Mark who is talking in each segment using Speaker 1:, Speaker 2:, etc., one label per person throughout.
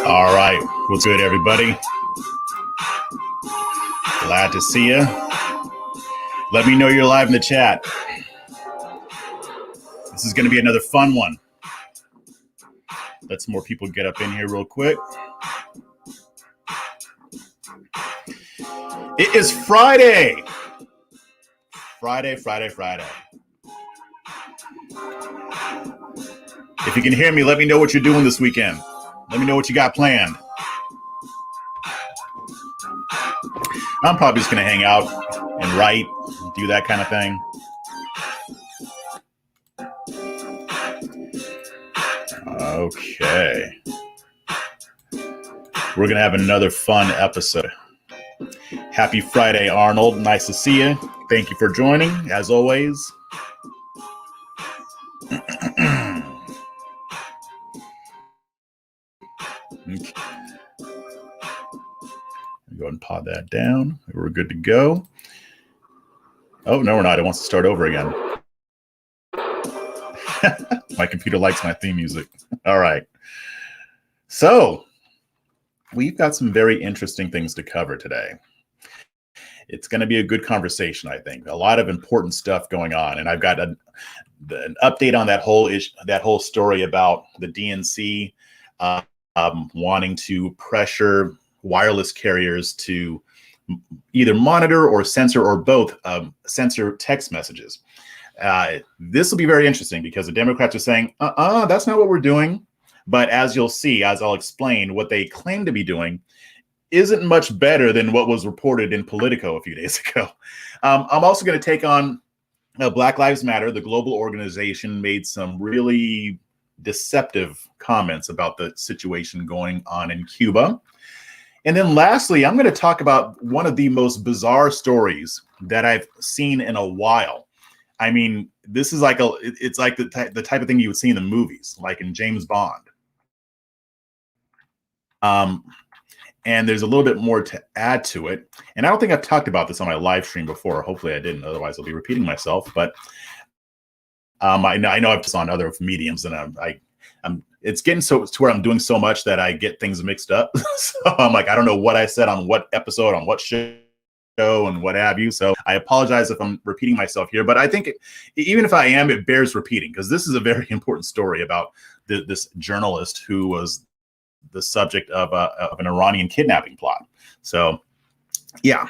Speaker 1: All right. What's good, everybody? Glad to see you. Let me know you're live in the chat. This is going to be another fun one. Let some more people get up in here real quick. It is Friday. Friday. If you can hear me, let me know what you're doing this weekend. Let me know what you got planned. I'm probably just going to hang out and write, do that kind of thing. Okay. We're going to have another fun episode. Happy Friday, Arnold. Nice to see you. Thank you for joining, as always. Okay. Go ahead and pod that down. We're good to go. Oh, no, we're not. It wants to start over again. My computer likes my theme music. All right. So we've got some very interesting things to cover today. It's going to be a good conversation, I think. A lot of important stuff going on. And I've got an update on that whole story about the DNC wanting to pressure wireless carriers to either monitor or censor or both censor text messages. This will be very interesting because the Democrats are saying, that's not what we're doing. But as you'll see, as I'll explain, what they claim to be doing isn't much better than what was reported in Politico a few days ago. I'm also going to take on Black Lives Matter. The global organization made some really deceptive comments about the situation going on in Cuba. And then lastly, I'm going to talk about one of the most bizarre stories that I've seen in a while. I mean, this is like it's like the type of thing you would see in the movies, like in James Bond. And there's a little bit more to add to it. And I don't think I've talked about this on my live stream before. Hopefully I didn't. Otherwise, I'll be repeating myself. But I know I've just on other mediums, and it's getting to where I'm doing so much that I get things mixed up. So I'm like, I don't know what I said on what episode, on what show, and what have you. So I apologize if I'm repeating myself here. But I think even if I am, it bears repeating because this is a very important story about this journalist who was the subject of an Iranian kidnapping plot. So, yeah.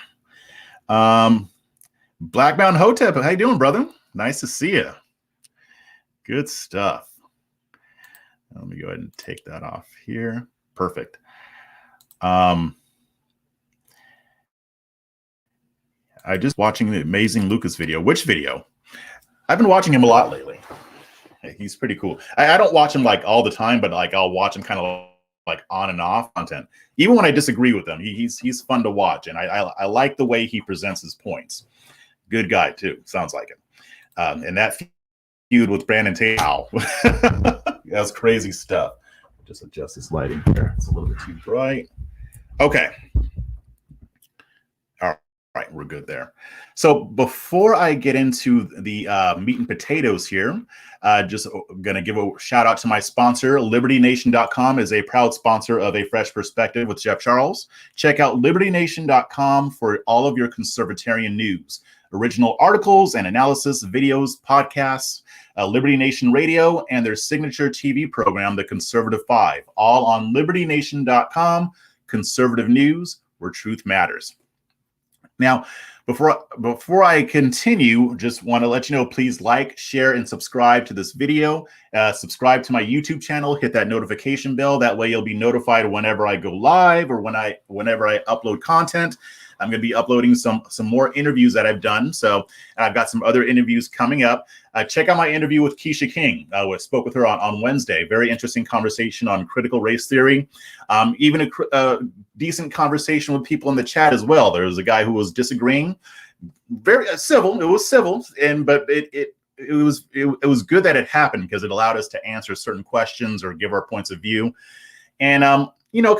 Speaker 1: Blackbound Hotep, how you doing, brother? Nice to see you. Good stuff. Let me go ahead and take that off here. Perfect. I just watching the amazing Lucas video. Which video? I've been watching him a lot lately. He's pretty cool. I don't watch him like all the time, but like I'll watch him kind of like on and off content. Even when I disagree with him, he's fun to watch, and I like the way he presents his points. Good guy too. Sounds like it. And that feud with Brandon Taylor. That's crazy stuff. Just adjust this lighting here. It's a little bit too bright. Okay. All right, we're good there. So before I get into the meat and potatoes here, just going to give a shout out to my sponsor. LibertyNation.com is a proud sponsor of A Fresh Perspective with Jeff Charles. Check out LibertyNation.com for all of your conservatarian news, original articles and analysis, videos, podcasts, Liberty Nation Radio, and their signature TV program, The Conservative Five, all on LibertyNation.com. Conservative news where truth matters. Now, before I continue, just want to let you know, please like, share, and subscribe to this video. Subscribe to my YouTube channel. Hit that notification bell. That way you'll be notified whenever I go live or whenever I upload content. I'm going to be uploading some more interviews that I've done. So I've got some other interviews coming up. Check out my interview with Keisha King. I spoke with her on Wednesday. Very interesting conversation on critical race theory. Even a decent conversation with people in the chat as well. There was a guy who was disagreeing. Very civil. It was civil, but it was good that it happened because it allowed us to answer certain questions or give our points of view. And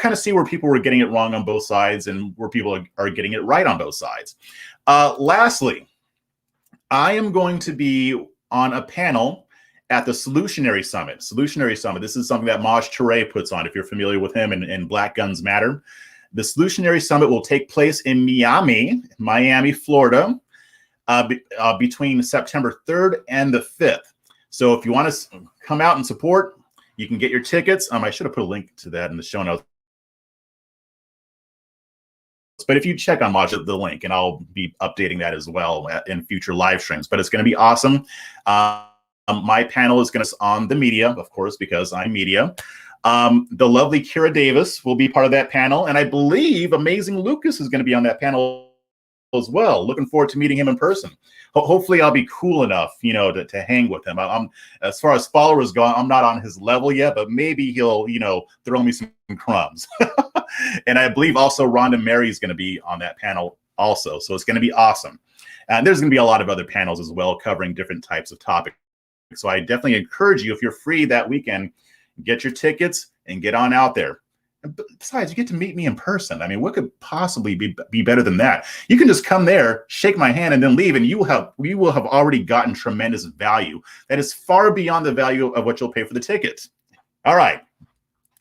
Speaker 1: kind of see where people were getting it wrong on both sides and where people are getting it right on both sides. Lastly, I am going to be on a panel at the Solutionary Summit. Solutionary Summit, this is something that Maj Touré puts on, if you're familiar with him, and Black Guns Matter. The Solutionary Summit will take place in Miami, Florida, between September 3rd and the 5th. So if you want to come out and support, you can get your tickets. I should have put a link to that in the show notes. But if you check on Maj, the link, and I'll be updating that as well in future live streams. But it's going to be awesome. My panel is going to be on the media, of course, because I'm media. The lovely Kira Davis will be part of that panel. And I believe Amazing Lucas is going to be on that panel as well. Looking forward to meeting him in person. Hopefully I'll be cool enough, to hang with him. As far as followers go, I'm not on his level yet, but maybe he'll, throw me some crumbs. And I believe also Rhonda Mary is going to be on that panel also. So it's going to be awesome. And there's going to be a lot of other panels as well, covering different types of topics. So I definitely encourage you, if you're free that weekend, get your tickets and get on out there. And besides, you get to meet me in person. What could possibly be better than that? You can just come there, shake my hand, and then leave, and you will have already gotten tremendous value that is far beyond the value of what you'll pay for the tickets. All right.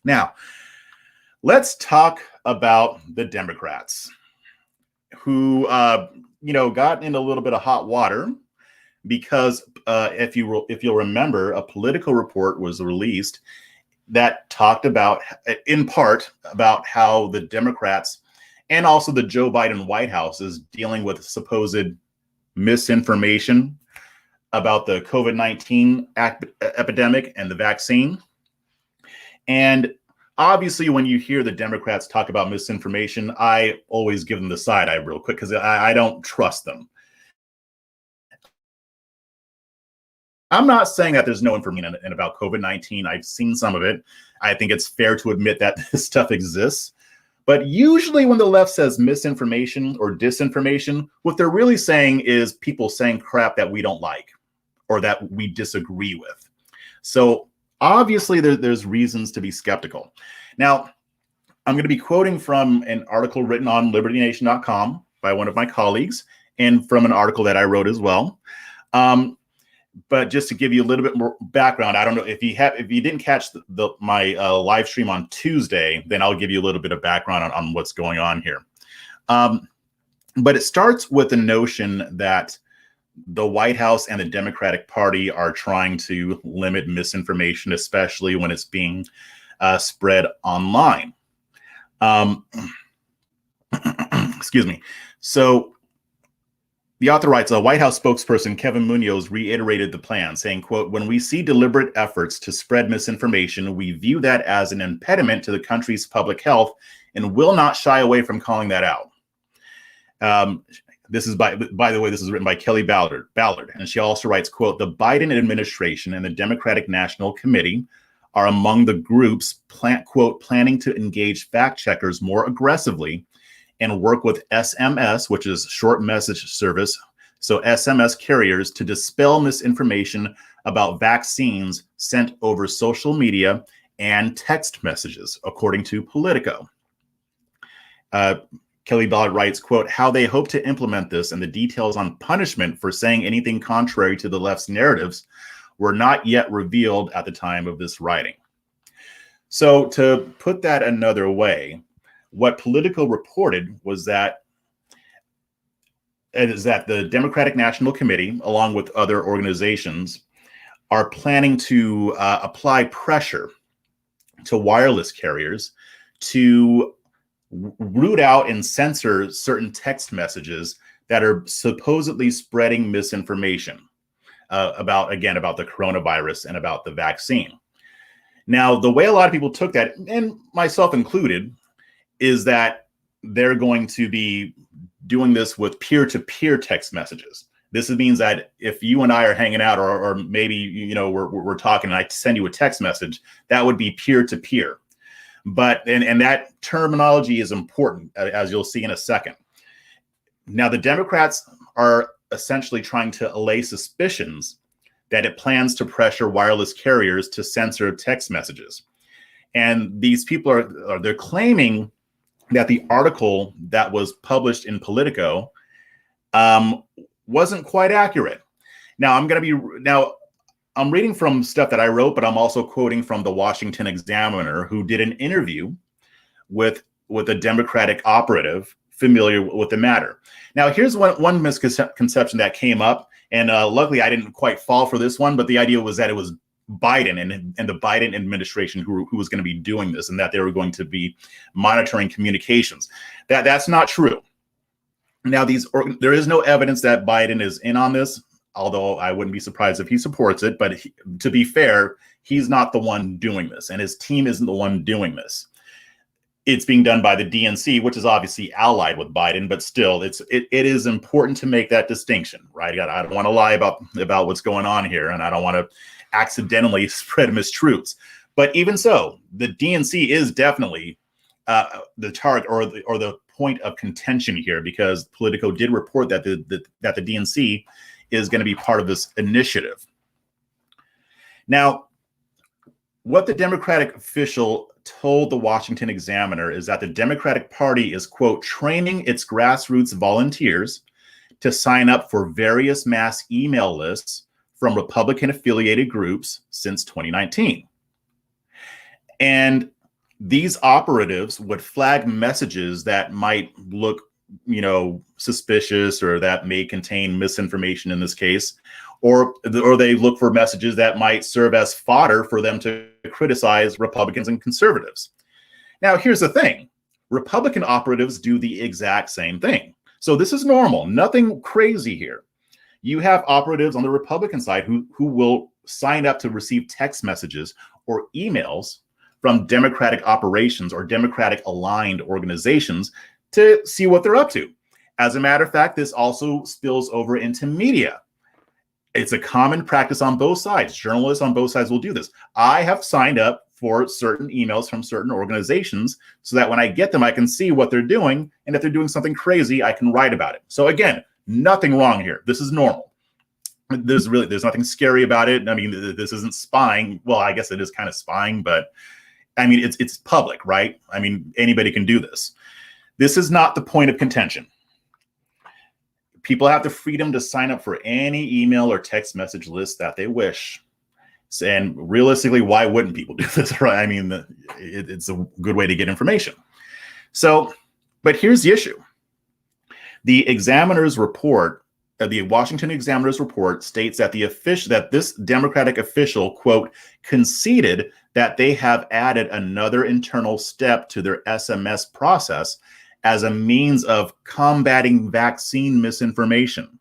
Speaker 1: Now, let's talk about the Democrats who, got in a little bit of hot water because if you'll remember, a Politico report was released that talked about, in part, about how the Democrats and also the Joe Biden White House is dealing with supposed misinformation about the COVID-19 epidemic and the vaccine. And obviously, when you hear the Democrats talk about misinformation, I always give them the side eye real quick because I don't trust them. I'm not saying that there's no information about COVID-19. I've seen some of it. I think it's fair to admit that this stuff exists. But usually when the left says misinformation or disinformation, what they're really saying is people saying crap that we don't like or that we disagree with. So obviously there's reasons to be skeptical. Now, I'm going to be quoting from an article written on libertynation.com by one of my colleagues and from an article that I wrote as well. But just to give you a little bit more background, I don't know if you didn't catch my live stream on Tuesday, then I'll give you a little bit of background on what's going on here. But it starts with the notion that the White House and the Democratic Party are trying to limit misinformation, especially when it's being spread online. Excuse me. So the author writes, a White House spokesperson, Kevin Munoz, reiterated the plan, saying, quote, when we see deliberate efforts to spread misinformation, we view that as an impediment to the country's public health and will not shy away from calling that out. This is, by the way, this is written by Kelly Ballard. And she also writes, quote, the Biden administration and the Democratic National Committee are among the groups, quote, planning to engage fact checkers more aggressively and work with SMS, which is short message service, so SMS carriers, to dispel misinformation about vaccines sent over social media and text messages, according to Politico. Kelly Ballard writes, quote, how they hope to implement this and the details on punishment for saying anything contrary to the left's narratives were not yet revealed at the time of this writing. So to put that another way, what Politico reported was that the Democratic National Committee, along with other organizations, are planning to apply pressure to wireless carriers to root out and censor certain text messages that are supposedly spreading misinformation about the coronavirus and about the vaccine. Now, the way a lot of people took that, and myself included, is that they're going to be doing this with peer-to-peer text messages. This means that if you and I are hanging out, or maybe we're talking, and I send you a text message, that would be peer-to-peer. But and that terminology is important, as you'll see in a second. Now, the Democrats are essentially trying to allay suspicions that it plans to pressure wireless carriers to censor text messages. And these people they're claiming that the article that was published in Politico wasn't quite accurate. Now, I'm I'm reading from stuff that I wrote, but I'm also quoting from the Washington Examiner, who did an interview with a Democratic operative familiar with the matter. Now, here's one misconception that came up, and luckily I didn't quite fall for this one, but the idea was that it was Biden and the Biden administration who was going to be doing this, and that they were going to be monitoring communications. That's not true. Now, there is no evidence that Biden is in on this, although I wouldn't be surprised if he supports it. But to be fair, he's not the one doing this, and his team isn't the one doing this. It's being done by the DNC, which is obviously allied with Biden, but still, it is important to make that distinction, right? I don't want to lie about what's going on here, and I don't want to accidentally spread mistruths. But even so, the DNC is definitely the target or the point of contention here, because Politico did report that the DNC is going to be part of this initiative. Now, what the Democratic official told the Washington Examiner is that the Democratic Party is, quote, training its grassroots volunteers to sign up for various mass email lists from Republican-affiliated groups since 2019. And these operatives would flag messages that might look, suspicious, or that may contain misinformation in this case, or they look for messages that might serve as fodder for them to criticize Republicans and conservatives. Now, here's the thing. Republican operatives do the exact same thing. So this is normal, nothing crazy here. You have operatives on the Republican side who will sign up to receive text messages or emails from Democratic operations or Democratic aligned organizations to see what they're up to. As a matter of fact, this also spills over into media. It's a common practice on both sides. Journalists on both sides will do this. I have signed up for certain emails from certain organizations so that when I get them, I can see what they're doing. And if they're doing something crazy, I can write about it. So again, nothing wrong here. This is normal. There's nothing scary about it. I mean, this isn't spying. Well, I guess it is kind of spying, but I mean, it's public, right? I mean, anybody can do this. This is not the point of contention. People have the freedom to sign up for any email or text message list that they wish. And realistically, why wouldn't people do this, right? I mean, it's a good way to get information. So, but here's the issue. The Examiner's report, the Washington Examiner's report states that this Democratic official, quote, conceded that they have added another internal step to their SMS process as a means of combating vaccine misinformation.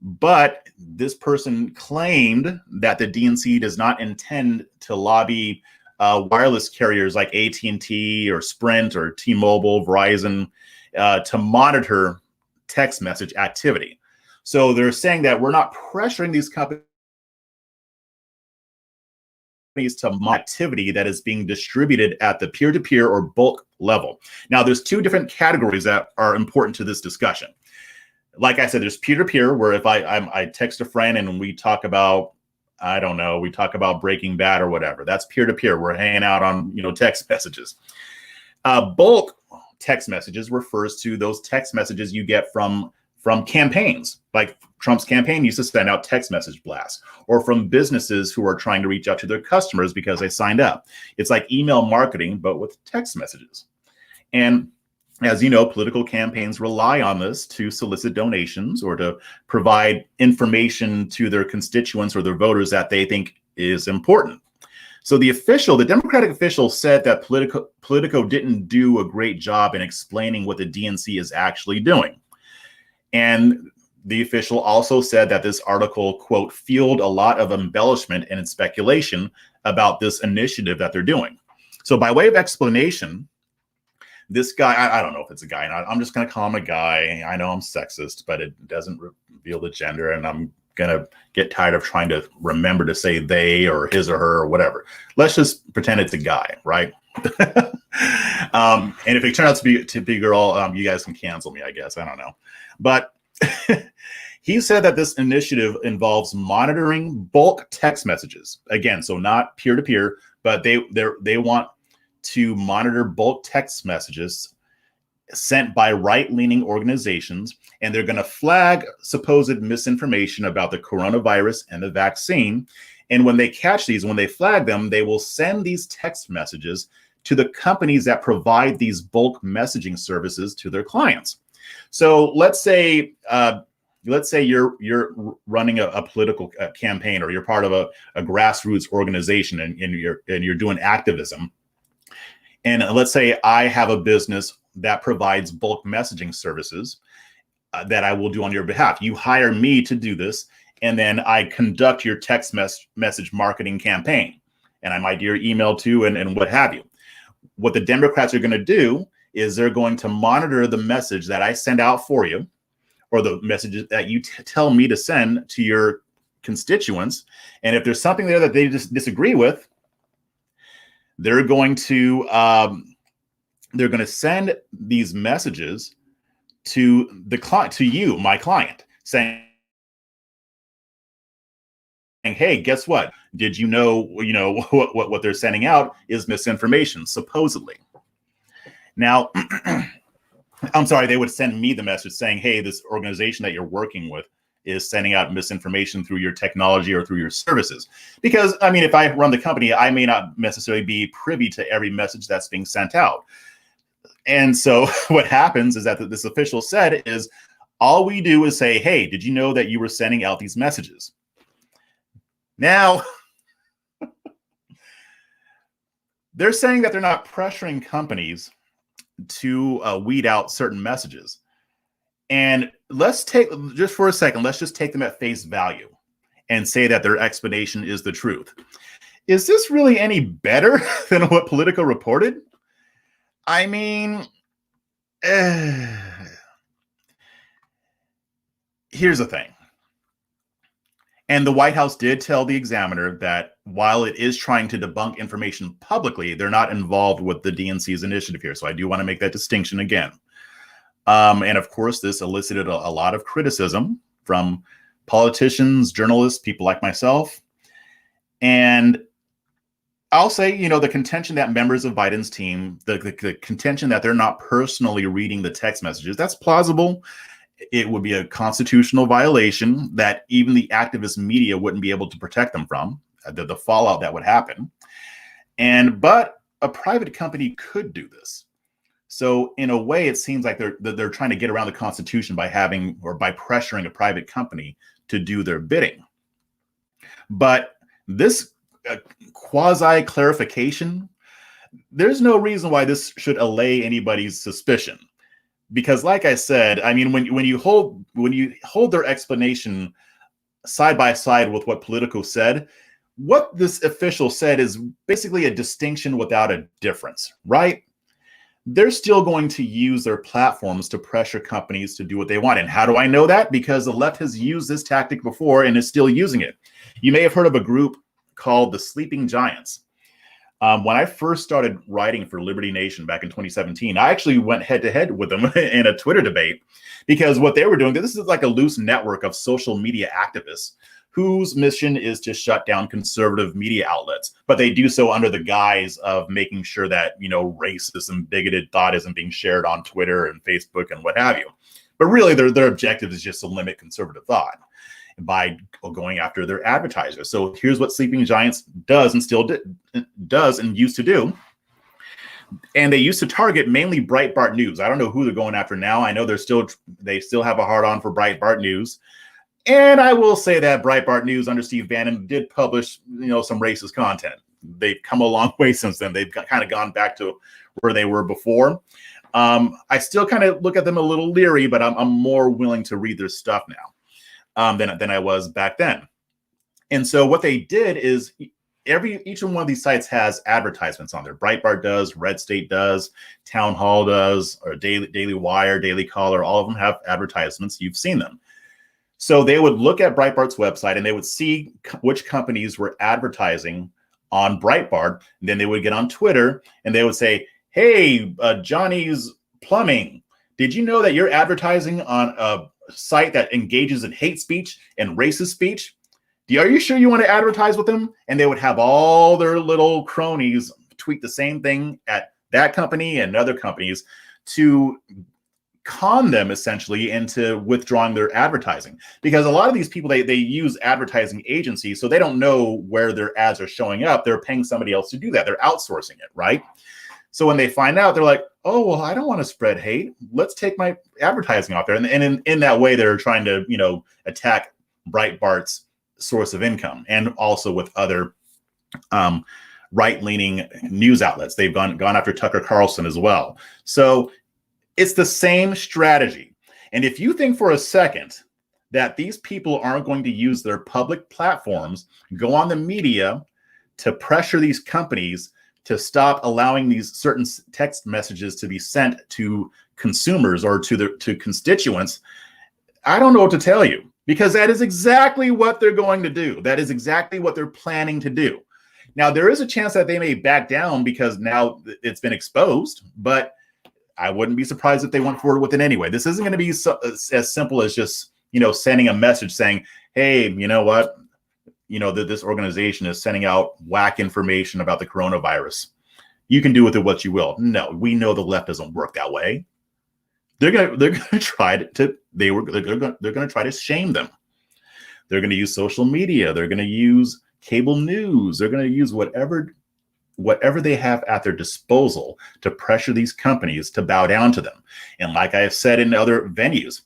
Speaker 1: But this person claimed that the DNC does not intend to lobby wireless carriers like AT&T or Sprint or T-Mobile, Verizon, to monitor text message activity. So they're saying that we're not pressuring these companies to activity that is being distributed at the peer-to-peer or bulk level. Now, there's two different categories that are important to this discussion. Like I said, there's peer-to-peer, where if I text a friend and we talk about, I don't know, we talk about Breaking Bad or whatever. That's peer-to-peer. We're hanging out on, text messages. Bulk text messages refers to those text messages you get from campaigns. Like Trump's campaign used to send out text message blasts, or from businesses who are trying to reach out to their customers because they signed up. It's like email marketing, but with text messages. And as you know, political campaigns rely on this to solicit donations or to provide information to their constituents or their voters that they think is important. So the Democratic official said that Politico didn't do a great job in explaining what the DNC is actually doing. And the official also said that this article, quote, fueled a lot of embellishment and speculation about this initiative that they're doing. So by way of explanation, this guy, I don't know if it's a guy, and I'm just going to call him a guy. I know I'm sexist, but it doesn't reveal the gender, and I'm going to get tired of trying to remember to say they or his or her or whatever. Let's just pretend it's a guy, right? And if it turns out to be a girl, you guys can cancel me, I guess. I don't know. But he said that this initiative involves monitoring bulk text messages. Again, so not peer-to-peer, but they want to monitor bulk text messages sent by right-leaning organizations, and they're going to flag supposed misinformation about the coronavirus and the vaccine. And when they catch these, when they flag them, they will send these text messages to the companies that provide these bulk messaging services to their clients. So let's say you're running a political campaign, or you're part of a grassroots organization, and you're doing activism. And let's say I have a business that provides bulk messaging services that I will do on your behalf. You hire me to do this, and then I conduct your text message marketing campaign, and I might do your email too, and what have you. What the Democrats are going to do is they're going to monitor the message that I send out for you, or the messages that you tell me to send to your constituents. And if there's something there that they just disagree with, they're going to send these messages to the client, to you, my client, saying, hey, guess what? Did you know what they're sending out is misinformation, supposedly. Now, I'm sorry, they would send me the message saying, hey, this organization that you're working with is sending out misinformation through your technology or through your services. Because, I mean, if I run the company, I may not necessarily be privy to every message that's being sent out. And so what happens is that this official said is, all we do is say, hey, did you know that you were sending out these messages? Now, they're saying that they're not pressuring companies to weed out certain messages. And let's take, just for a second, let's just take them at face value and say that their explanation is the truth. Is this really any better than what Politico reported? I mean, here's the thing. And the White House did tell the Examiner that while it is trying to debunk information publicly, they're not involved with the DNC's initiative here. So I do want to make that distinction again. And of course, this elicited a lot of criticism from politicians, journalists, people like myself. And I'll say, the contention that members of Biden's team, the contention that they're not personally reading the text messages, that's plausible. It would be a constitutional violation that even the activist media wouldn't be able to protect them from, the fallout that would happen. But a private company could do this. So in a way, it seems like they're trying to get around the Constitution by pressuring a private company to do their bidding. But this quasi clarification, there's no reason why this should allay anybody's suspicion. Because, like I said, I mean, when you hold their explanation side by side with what Politico said, what this official said is basically a distinction without a difference, right? They're still going to use their platforms to pressure companies to do what they want. And how do I know that? Because the left has used this tactic before and is still using it. You may have heard of a group called the Sleeping Giants. When I first started writing for Liberty Nation back in 2017, I actually went head-to-head with them in a Twitter debate, because what they were doing, this is like a loose network of social media activists whose mission is to shut down conservative media outlets. But they do so under the guise of making sure that, racist and bigoted thought isn't being shared on Twitter and Facebook and what have you. But really, their objective is just to limit conservative thought by going after their advertisers. So here's what Sleeping Giants does and still does and used to do. And they used to target mainly Breitbart News. I don't know who they're going after now. I know they still have a hard on for Breitbart News. And I will say that Breitbart News under Steve Bannon did publish, some racist content. They've come a long way since then. They've kind of gone back to where they were before. I still kind of look at them a little leery, but I'm more willing to read their stuff now. Than I was back then. And so what they did is each one of these sites has advertisements on there. Breitbart does, Red State does, Town Hall does, or Daily Wire, Daily Caller, all of them have advertisements. You've seen them. So they would look at Breitbart's website and they would see which companies were advertising on Breitbart. And then they would get on Twitter and they would say, hey, Johnny's Plumbing, did you know that you're advertising on a site that engages in hate speech and racist speech? Are you sure you want to advertise with them? And they would have all their little cronies tweet the same thing at that company and other companies to con them essentially into withdrawing their advertising, because a lot of these people, they use advertising agencies, so they don't know where their ads are showing up. They're paying somebody else to do that. They're outsourcing it, right? So when they find out, they're like, oh, well, I don't want to spread hate. Let's take my advertising off there. And in that way, they're trying to, attack Breitbart's source of income, and also with other right-leaning news outlets. They've gone after Tucker Carlson as well. So it's the same strategy. And if you think for a second that these people aren't going to use their public platforms, go on the media to pressure these companies to stop allowing these certain text messages to be sent to consumers or to constituents, I don't know what to tell you, because that is exactly what they're going to do. That is exactly what they're planning to do. Now, there is a chance that they may back down because now it's been exposed, but I wouldn't be surprised if they went forward with it anyway. This isn't going to be as simple as just, sending a message saying, hey, you know what? This organization is sending out whack information about the coronavirus. You can do with it what you will. No, we know the left doesn't work that way. They're gonna try they're gonna try to shame them. They're gonna use social media. They're gonna use cable news. They're gonna use whatever they have at their disposal to pressure these companies to bow down to them. And like I have said in other venues,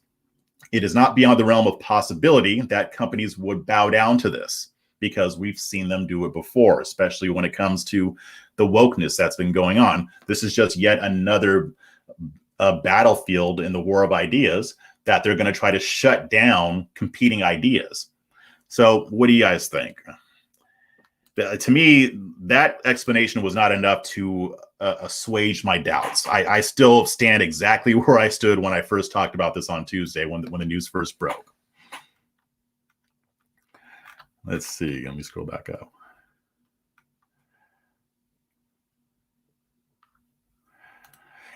Speaker 1: it is not beyond the realm of possibility that companies would bow down to this, because we've seen them do it before, especially when it comes to the wokeness that's been going on. This is just yet another battlefield in the war of ideas that they're going to try to shut down competing ideas. So what do you guys think? To me, that explanation was not enough to assuage my doubts. I still stand exactly where I stood when I first talked about this on Tuesday, when the news first broke. Let's see. Let me scroll back up.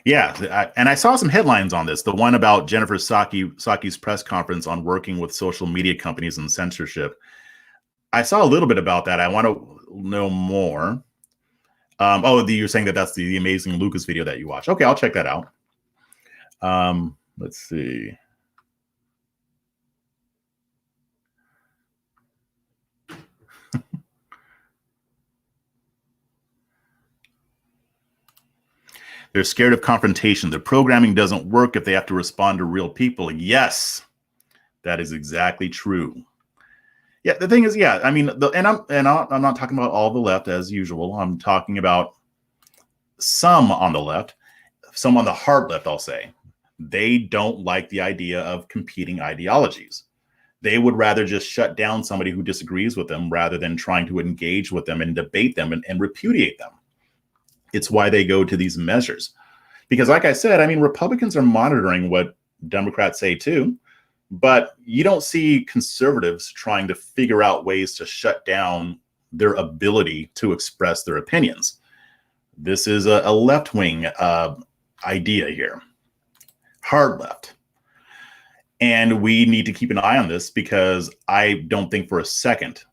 Speaker 1: Yeah, and I saw some headlines on this. The one about Jennifer Psaki's press conference on working with social media companies and censorship. I saw a little bit about that. I want to know more. You're saying that's the amazing Lucas video that you watched. Okay, I'll check that out. Let's see. They're scared of confrontation. The programming doesn't work if they have to respond to real people. Yes, that is exactly true. Yeah, the thing is, I mean, I'm not talking about all the left as usual. I'm talking about some on the left, some on the hard left, I'll say. They don't like the idea of competing ideologies. They would rather just shut down somebody who disagrees with them rather than trying to engage with them and debate them and repudiate them. It's why they go to these measures. Because like I said, I mean, Republicans are monitoring what Democrats say too, but you don't see conservatives trying to figure out ways to shut down their ability to express their opinions. This is a left-wing idea here, hard left. And we need to keep an eye on this, because I don't think for a second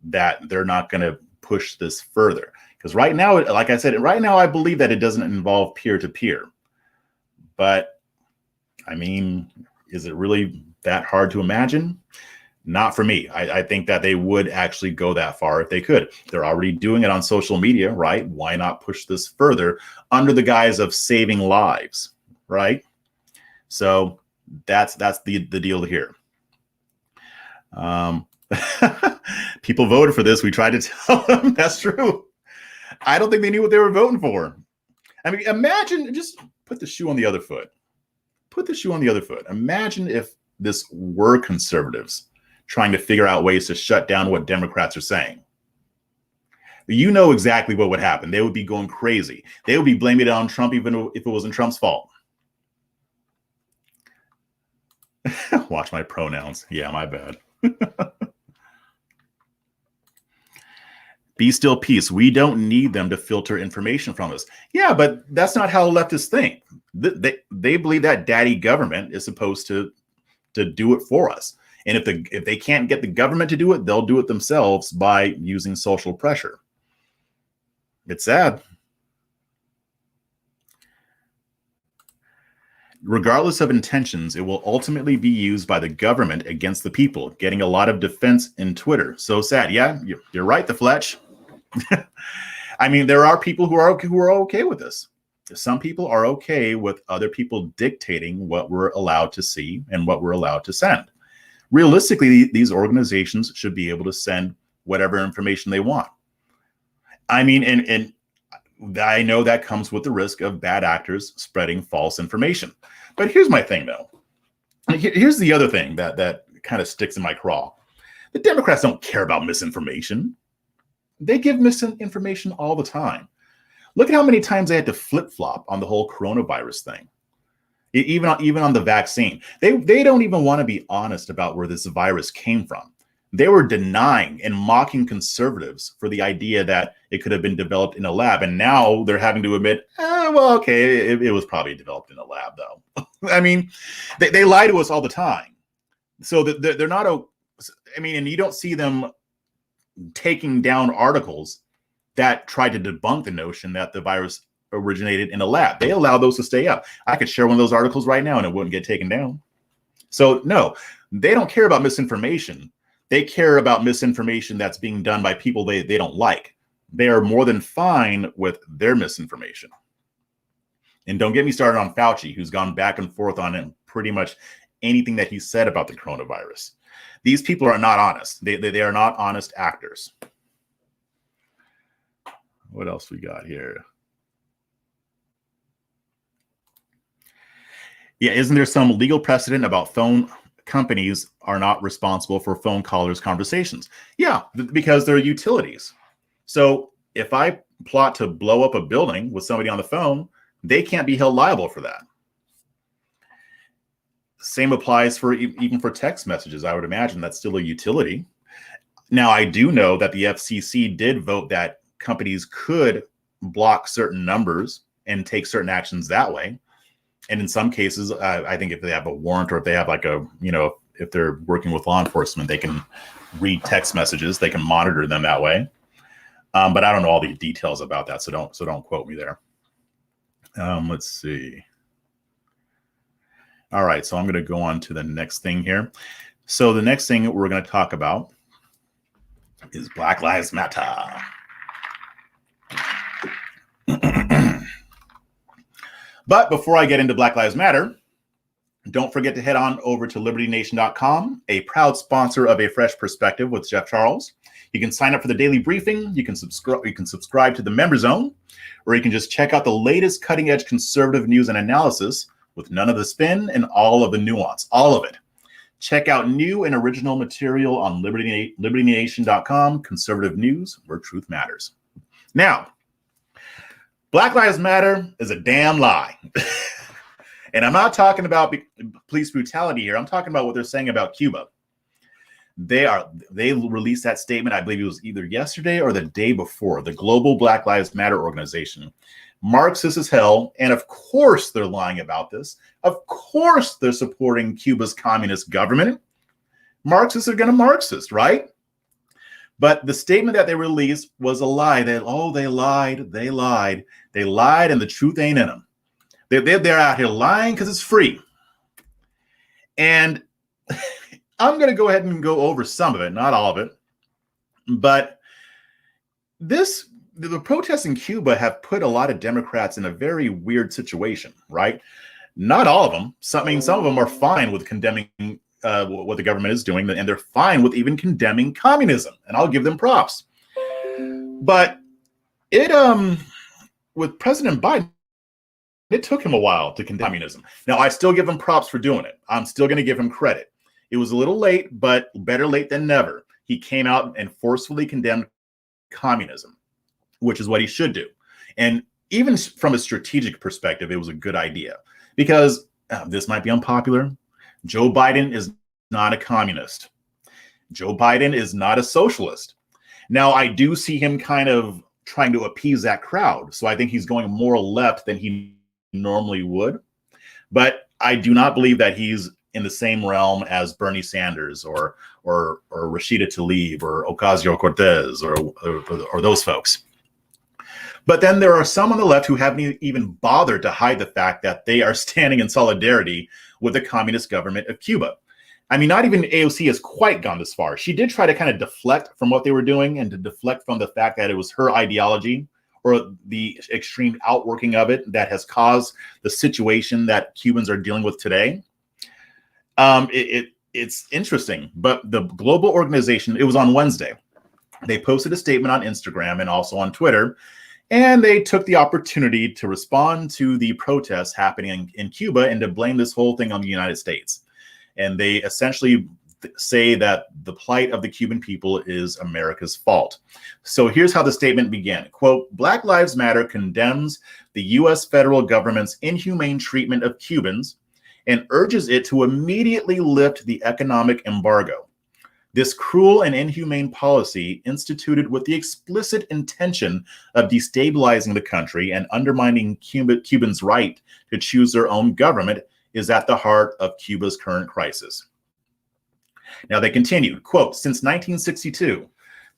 Speaker 1: that they're not going to push this further. Because right now, like I said, right now, I believe that it doesn't involve peer-to-peer. But, I mean, is it really that hard to imagine? Not for me. I think that they would actually go that far if they could. They're already doing it on social media, right? Why not push this further under the guise of saving lives, right? So that's the deal here. People voted for this. We tried to tell them that's true. I don't think they knew what they were voting for. I mean, imagine, just put the shoe on the other foot. Put the shoe on the other foot. Imagine if this were conservatives trying to figure out ways to shut down what Democrats are saying. You know exactly what would happen. They would be going crazy. They would be blaming it on Trump, even if it wasn't Trump's fault. Watch my pronouns. Yeah, my bad. Be still, peace. We don't need them to filter information from us. Yeah, but that's not how leftists think. They believe that daddy government is supposed to do it for us. And if they can't get the government to do it, they'll do it themselves by using social pressure. It's sad. Regardless of intentions, it will ultimately be used by the government against the people, getting a lot of defense in Twitter. So sad. Yeah, you're right, the Fletch. I mean, there are people who are okay with this. Some people are okay with other people dictating what we're allowed to see and what we're allowed to send. Realistically, these organizations should be able to send whatever information they want. I mean, and I know that comes with the risk of bad actors spreading false information. But here's my thing, though. Here's the other thing that kind of sticks in my craw. The Democrats don't care about misinformation. They give misinformation all the time. Look at how many times they had to flip-flop on the whole coronavirus thing. Even on the vaccine. They don't even want to be honest about where this virus came from. They were denying and mocking conservatives for the idea that it could have been developed in a lab. And now they're having to admit, well, okay, it was probably developed in a lab, though. I mean, they lie to us all the time. So they're not, I mean, and you don't see them taking down articles that try to debunk the notion that the virus originated in a lab. They allow those to stay up. I could share one of those articles right now and it wouldn't get taken down. So no, they don't care about misinformation. They care about misinformation that's being done by people they don't like. They are more than fine with their misinformation. And don't get me started on Fauci, who's gone back and forth on it, pretty much anything that he said about the coronavirus. These people are not honest. They are not honest actors. What else we got here? Yeah, isn't there some legal precedent about phone companies are not responsible for phone callers' conversations? Yeah, because they're utilities. So if I plot to blow up a building with somebody on the phone, they can't be held liable for that. Same applies for even for text messages. I would imagine that's still a utility. Now, I do know that the FCC did vote that companies could block certain numbers and take certain actions that way. And in some cases, I think if they have a warrant or if they have like a, if they're working with law enforcement, they can read text messages, they can monitor them that way. But I don't know all the details about that, so don't quote me there. Let's see. All right, so I'm going to go on to the next thing here. So the next thing we're going to talk about is Black Lives Matter. But before I get into Black Lives Matter, don't forget to head on over to libertynation.com, a proud sponsor of A Fresh Perspective with Jeff Charles. You can sign up for the daily briefing. You can subscribe to the member zone, or you can just check out the latest cutting edge conservative news and analysis with none of the spin and all of the nuance, all of it. Check out new and original material on libertynation.com, conservative news where truth matters. Now, Black Lives Matter is a damn lie. And I'm not talking about police brutality here. I'm talking about what they're saying about Cuba. They released that statement, I believe it was either yesterday or the day before, the Global Black Lives Matter organization. Marxist as hell, and of course they're lying about this. Of course they're supporting Cuba's communist government. Marxists are going to Marxist, right? But the statement that they released was a lie. They lied, and the truth ain't in them. They're out here lying because it's free. And I'm going to go ahead and go over some of it, not all of it. But the protests in Cuba have put a lot of Democrats in a very weird situation, right? Not all of them. Some of them are fine with condemning what the government is doing, and they're fine with even condemning communism, and I'll give them props. But with President Biden, it took him a while to condemn communism. Now, I still give him props for doing it. I'm still going to give him credit. It was a little late, but better late than never. He came out and forcefully condemned communism, which is what he should do. And even from a strategic perspective, it was a good idea because this might be unpopular. Joe Biden is not a communist. Joe Biden is not a socialist. Now, I do see him kind of trying to appease that crowd. So I think he's going more left than he normally would. But I do not believe that he's in the same realm as Bernie Sanders or Rashida Tlaib or Ocasio-Cortez or those folks. But then there are some on the left who haven't even bothered to hide the fact that they are standing in solidarity with the communist government of Cuba. I mean, not even AOC has quite gone this far. She did try to kind of deflect from what they were doing and to deflect from the fact that it was her ideology or the extreme outworking of it that has caused the situation that Cubans are dealing with today. It's interesting, but the global organization, it was on Wednesday. They posted a statement on Instagram and also on Twitter, and they took the opportunity to respond to the protests happening in Cuba and to blame this whole thing on the United States. And they essentially say that the plight of the Cuban people is America's fault. So here's how the statement began. Quote, Black Lives Matter condemns the U.S. federal government's inhumane treatment of Cubans and urges it to immediately lift the economic embargo. This cruel and inhumane policy, instituted with the explicit intention of destabilizing the country and undermining Cubans' right to choose their own government, is at the heart of Cuba's current crisis. Now they continued, quote, since 1962,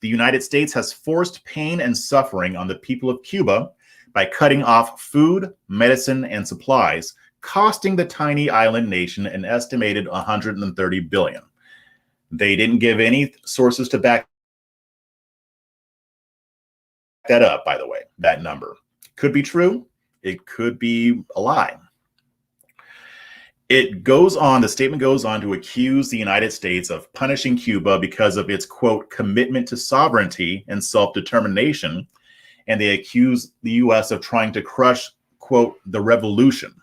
Speaker 1: the United States has forced pain and suffering on the people of Cuba by cutting off food, medicine, and supplies, costing the tiny island nation an estimated $130 billion. They didn't give any sources to back that up, by the way, that number. Could be true. It could be a lie. It goes on, the statement goes on to accuse the United States of punishing Cuba because of its, quote, commitment to sovereignty and self-determination. And they accuse the U.S. of trying to crush, quote, the revolution.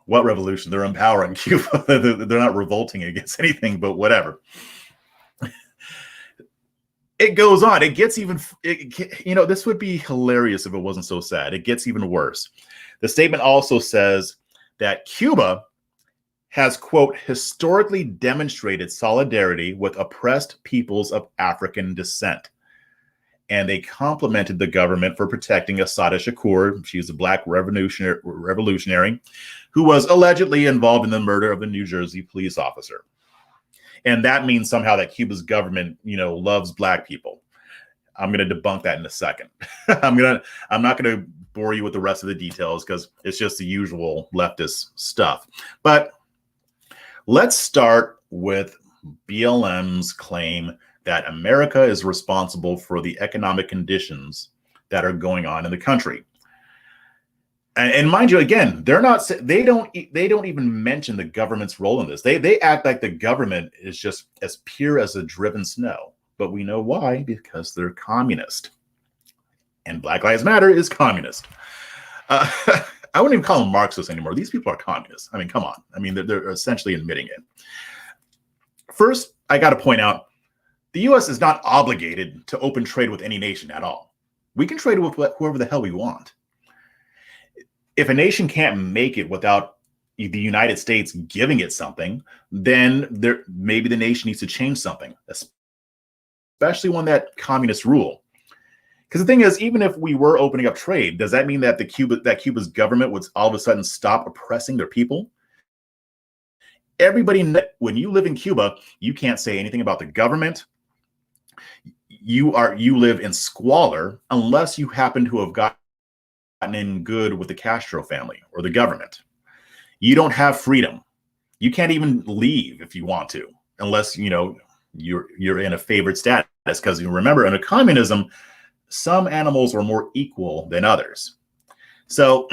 Speaker 1: What revolution? They're empowering Cuba. They're not revolting against anything, but whatever. It goes on. It gets even, this would be hilarious if it wasn't so sad. It gets even worse. The statement also says that Cuba has, quote, historically demonstrated solidarity with oppressed peoples of African descent. And they complimented the government for protecting Assata Shakur. She's a Black revolutionary who was allegedly involved in the murder of a New Jersey police officer. And that means somehow that Cuba's government, loves Black people. I'm going to debunk that in a second. I'm not going to bore you with the rest of the details because it's just the usual leftist stuff. But let's start with BLM's claim that America is responsible for the economic conditions that are going on in the country. And mind you, again, they don't even mention the government's role in this. They act like the government is just as pure as the driven snow. But we know why, because they're communist. And Black Lives Matter is communist. I wouldn't even call them Marxists anymore. These people are communists. I mean, come on. I mean, they're essentially admitting it. First, I got to point out, the U.S. is not obligated to open trade with any nation at all. We can trade with whoever the hell we want. If a nation can't make it without the United States giving it something, then maybe the nation needs to change something, especially one that communist rule. Because the thing is, even if we were opening up trade, does that mean that Cuba's government would all of a sudden stop oppressing their people? Everybody, when you live in Cuba, you can't say anything about the government. You live in squalor unless you happen to have gotten in good with the Castro family or the government. You don't have freedom. You can't even leave if you want to, unless you're in a favored status. Because you remember, in a communism, some animals are more equal than others. So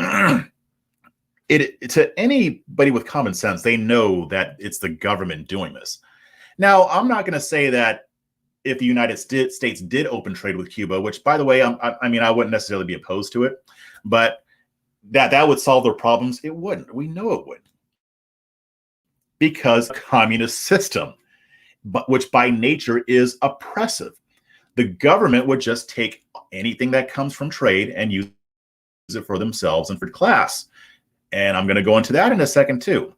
Speaker 1: to anybody with common sense, they know that it's the government doing this. Now, I'm not going to say that if the United States did open trade with Cuba, which, by the way, I wouldn't necessarily be opposed to it, but that would solve their problems. It wouldn't. We know it would. Because communist system, which by nature is oppressive. The government would just take anything that comes from trade and use it for themselves and for class. And I'm going to go into that in a second too.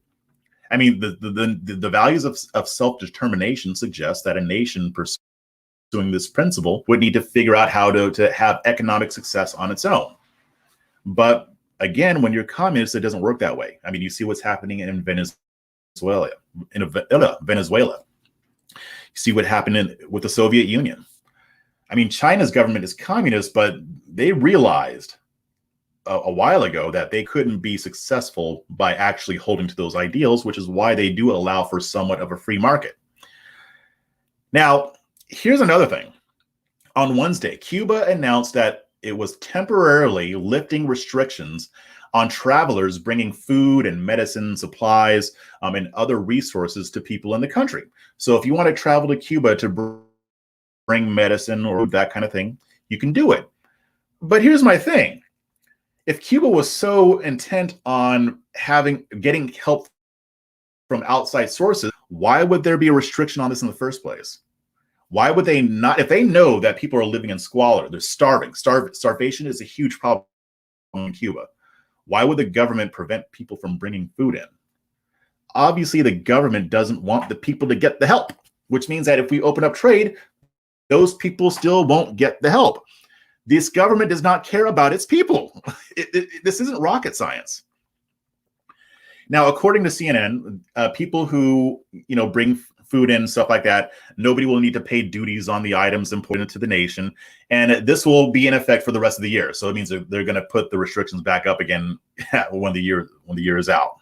Speaker 1: I mean, the values of self-determination suggest that a nation pursuing this principle would need to figure out how to have economic success on its own. But again, when you're communist, it doesn't work that way. I mean, you see what's happening in Venezuela. You see what happened with the Soviet Union. I mean, China's government is communist, but they realized a while ago that they couldn't be successful by actually holding to those ideals, which is why they do allow for somewhat of a free market. Now, here's another thing. On Wednesday, Cuba announced that it was temporarily lifting restrictions on travelers bringing food and medicine supplies and other resources to people in the country. So if you want to travel to Cuba to bring medicine or that kind of thing, you can do it. But here's my thing. If Cuba was so intent on getting help from outside sources, why would there be a restriction on this in the first place? Why would they not? If they know that people are living in squalor, they're starving. Starvation is a huge problem in Cuba. Why would the government prevent people from bringing food in? Obviously, the government doesn't want the people to get the help, which means that if we open up trade, those people still won't get the help. This government does not care about its people. This isn't rocket science. Now, according to CNN, people who bring food in, stuff like that, nobody will need to pay duties on the items imported into the nation, and this will be in effect for the rest of the year. So it means they're going to put the restrictions back up again when the year is out.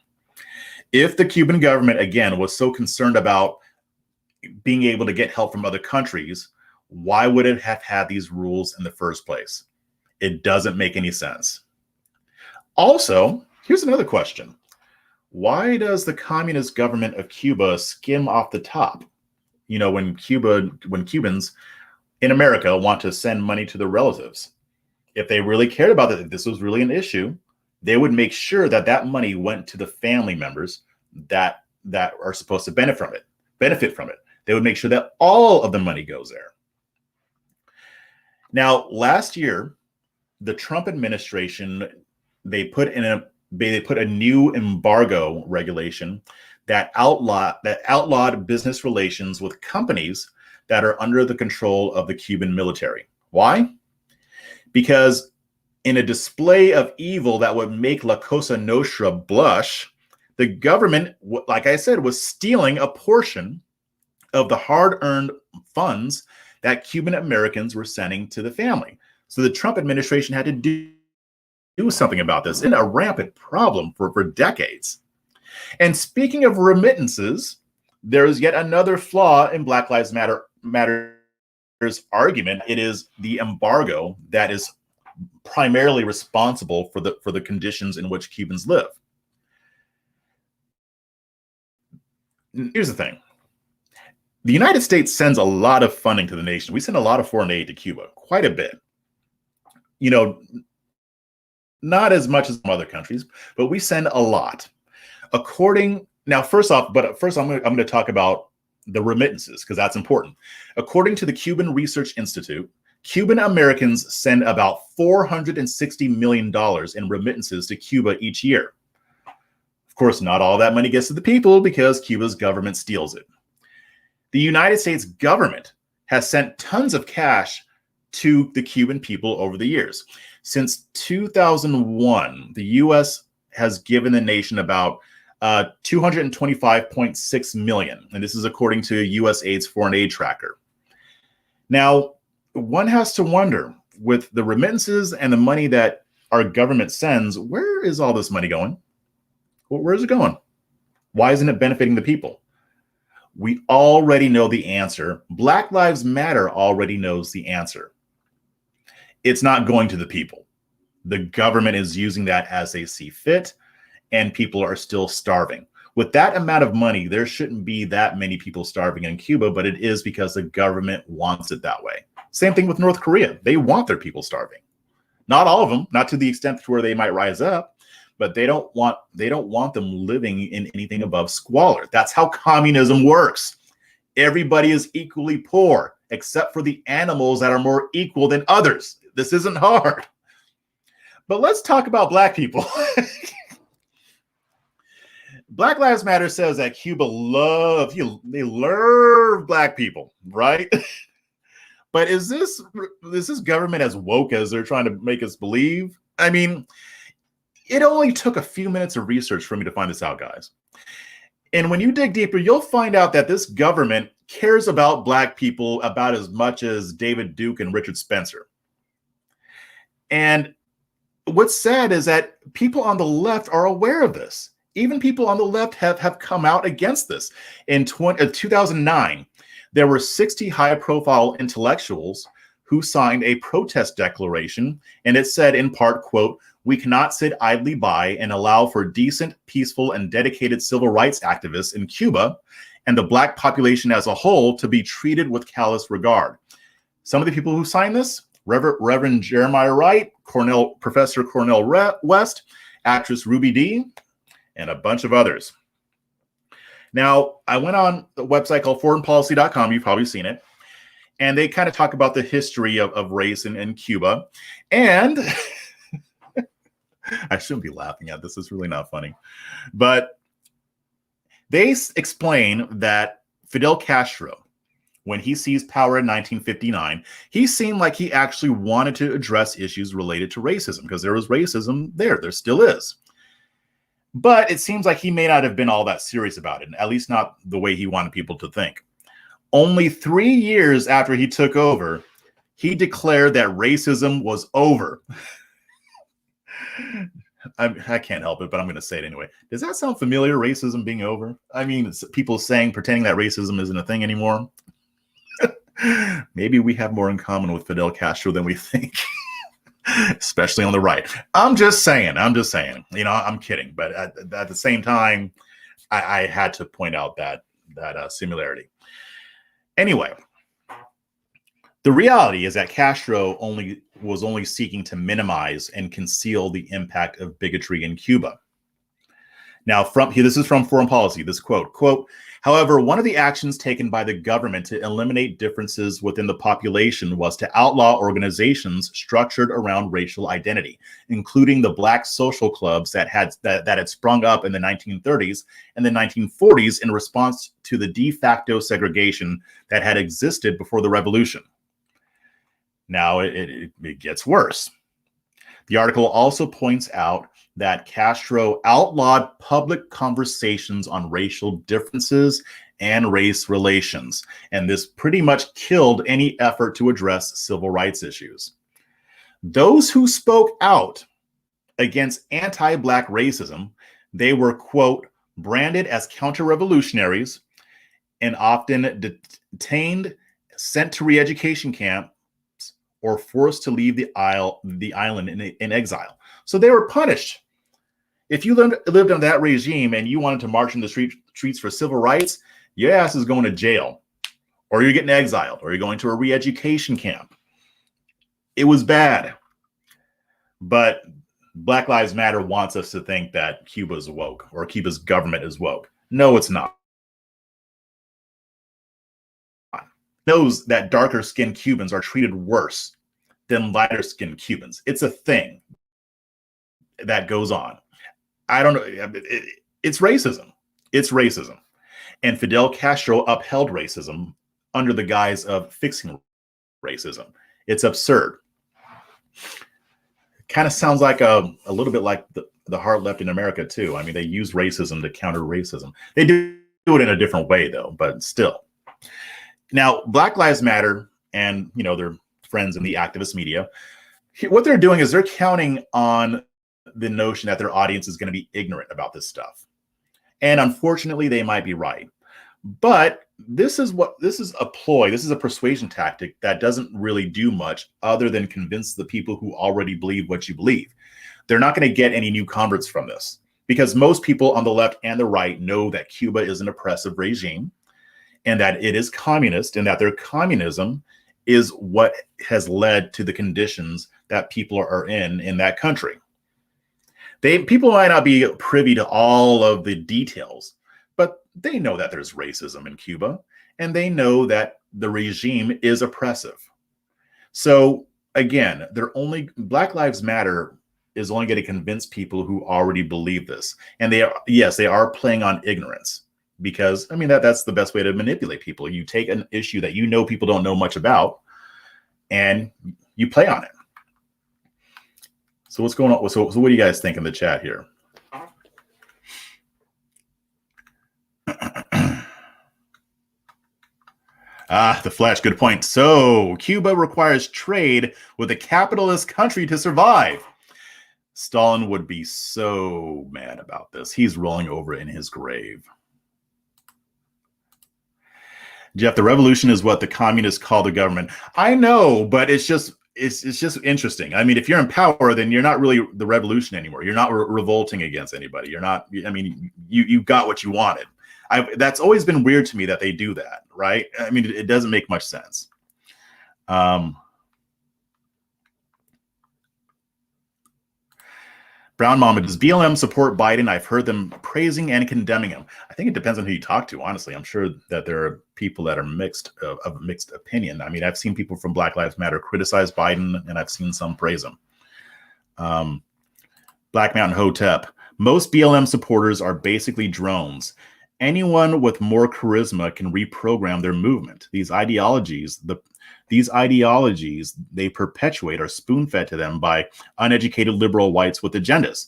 Speaker 1: If the Cuban government again was so concerned about being able to get help from other countries, why would it have had these rules in the first place? It doesn't make any sense. Also, here's another question. Why does the communist government of Cuba skim off the top? When Cubans in America want to send money to their relatives, if they really cared about it, if this was really an issue, they would make sure that that money went to the family members that are supposed to benefit from it. They would make sure that all of the money goes there. Now, last year, the Trump administration, they put a new embargo regulation that outlawed business relations with companies that are under the control of the Cuban military. Why? Because in a display of evil that would make La Cosa Nostra blush, the government, like I said, was stealing a portion of the hard-earned funds that Cuban Americans were sending to the family. So the Trump administration had to do something about this. It's been a rampant problem for decades. And speaking of remittances, there is yet another flaw in Black Lives Matter's argument. It is the embargo that is primarily responsible for the conditions in which Cubans live. Here's the thing. The United States sends a lot of funding to the nation. We send a lot of foreign aid to Cuba, quite a bit. Not as much as some other countries, but we send a lot. First I'm going to talk about the remittances because that's important. According to the Cuban Research Institute, Cuban Americans send about $460 million in remittances to Cuba each year. Of course, not all that money gets to the people because Cuba's government steals it. The United States government has sent tons of cash to the Cuban people over the years. Since 2001, the U.S. has given the nation about $225.6 million, and this is according to USAID's Foreign Aid Tracker. Now, one has to wonder, with the remittances and the money that our government sends, where is all this money going? Where is it going? Why isn't it benefiting the people? We already know the answer. Black Lives Matter already knows the answer. It's not going to the people. The government is using that as they see fit, and people are still starving. With that amount of money, there shouldn't be that many people starving in Cuba, but it is because the government wants it that way. Same thing with North Korea. They want their people starving. Not all of them, not to the extent to where they might rise up, but they don't want them living in anything above squalor. That's how communism works. Everybody is equally poor, except for the animals that are more equal than others. This isn't hard. But let's talk about Black people. Black Lives Matter says that Cuba love Black people, right? But is this government as woke as they're trying to make us believe? I mean, it only took a few minutes of research for me to find this out, guys. And when you dig deeper, you'll find out that this government cares about Black people about as much as David Duke and Richard Spencer. And what's sad is that people on the left are aware of this. Even people on the left have come out against this. In 2009, there were 60 high-profile intellectuals who signed a protest declaration, and it said in part, quote, "We cannot sit idly by and allow for decent, peaceful, and dedicated civil rights activists in Cuba and the Black population as a whole to be treated with callous regard." Some of the people who signed this, Reverend Jeremiah Wright, Professor Cornel West, actress Ruby Dee, and a bunch of others. Now, I went on a website called foreignpolicy.com. You've probably seen it. And they kind of talk about the history of race in Cuba. And I shouldn't be laughing at this. It's really not funny. But they explain that Fidel Castro, when he seized power in 1959, he seemed like he actually wanted to address issues related to racism, because there was racism there. There still is. But it seems like he may not have been all that serious about it, at least not the way he wanted people to think. Only 3 years after he took over, he declared that racism was over. I can't help it, but I'm going to say it anyway. Does that sound familiar, racism being over? I mean, it's people pretending that racism isn't a thing anymore. Maybe we have more in common with Fidel Castro than we think, especially on the right. I'm just saying. You know, I'm kidding. But at the same time, I had to point out that similarity. Anyway, the reality is that Castro was only seeking to minimize and conceal the impact of bigotry in Cuba. Now, this is from Foreign Policy, this quote, "However, one of the actions taken by the government to eliminate differences within the population was to outlaw organizations structured around racial identity, including the Black social clubs that had sprung up in the 1930s and the 1940s in response to the de facto segregation that had existed before the revolution." Now, it gets worse. The article also points out that Castro outlawed public conversations on racial differences and race relations, and this pretty much killed any effort to address civil rights issues. Those who spoke out against anti-Black racism, they were, quote, "branded as counter-revolutionaries and often detained, sent to re-education camps, or forced to leave the island in exile." So they were punished. If you lived under that regime and you wanted to march in the streets for civil rights, your ass is going to jail, or you're getting exiled, or you're going to a re-education camp. It was bad. But Black Lives Matter wants us to think that Cuba is woke, or Cuba's government is woke. No, it's not. Knows that darker skinned Cubans are treated worse than lighter skinned Cubans. It's a thing that goes on. I don't know. It's racism. It's racism. And Fidel Castro upheld racism under the guise of fixing racism. It's absurd. Kind of sounds like a little bit like the hard left in America too. I mean, they use racism to counter racism. They do it in a different way though, but still. Now, Black Lives Matter and, you know, their friends in the activist media, what they're doing is they're counting on the notion that their audience is going to be ignorant about this stuff. And unfortunately, they might be right. But this is a ploy. This is a persuasion tactic that doesn't really do much other than convince the people who already believe what you believe. They're not going to get any new converts from this, because most people on the left and the right know that Cuba is an oppressive regime, and that it is communist, and that their communism is what has led to the conditions that people are in that country. People might not be privy to all of the details, but they know that there's racism in Cuba, and they know that the regime is oppressive. So again, Black Lives Matter is only going to convince people who already believe this. And they are playing on ignorance. Because, I mean, that's the best way to manipulate people. You take an issue that you know people don't know much about, and you play on it. So what's going on? So what do you guys think in the chat here? The flesh. Good point. So Cuba requires trade with a capitalist country to survive. Stalin would be so mad about this. He's rolling over in his grave. Jeff, the revolution is what the communists call the government. I know, but it's just interesting. I mean, if you're in power, then you're not really the revolution anymore. You're not revolting against anybody. You're not. I mean, you got what you wanted. That's always been weird to me that they do that, right? I mean, it doesn't make much sense. Brown Mama, does BLM support Biden? I've heard them praising and condemning him. I think it depends on who you talk to, honestly. I'm sure that there are people that are of mixed opinion. I mean, I've seen people from Black Lives Matter criticize Biden, and I've seen some praise him. Black Mountain Hotep, most BLM supporters are basically drones. Anyone with more charisma can reprogram their movement. These ideologies they perpetuate are spoon-fed to them by uneducated liberal whites with agendas.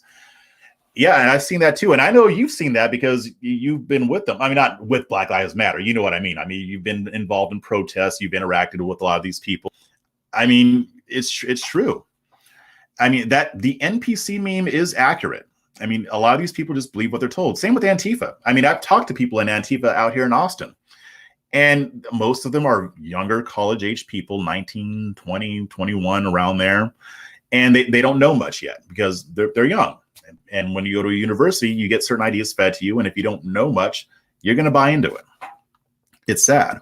Speaker 1: Yeah, and I've seen that too. And I know you've seen that because you've been with them. I mean, not with Black Lives Matter. You know what I mean? I mean, you've been involved in protests. You've interacted with a lot of these people. I mean, it's true. I mean, that the NPC meme is accurate. I mean, a lot of these people just believe what they're told. Same with Antifa. I mean, I've talked to people in Antifa out here in Austin. And most of them are younger college-age people, 19, 20, 21, around there. And they don't know much yet because they're young. And when you go to a university, you get certain ideas fed to you. And if you don't know much, you're going to buy into it. It's sad.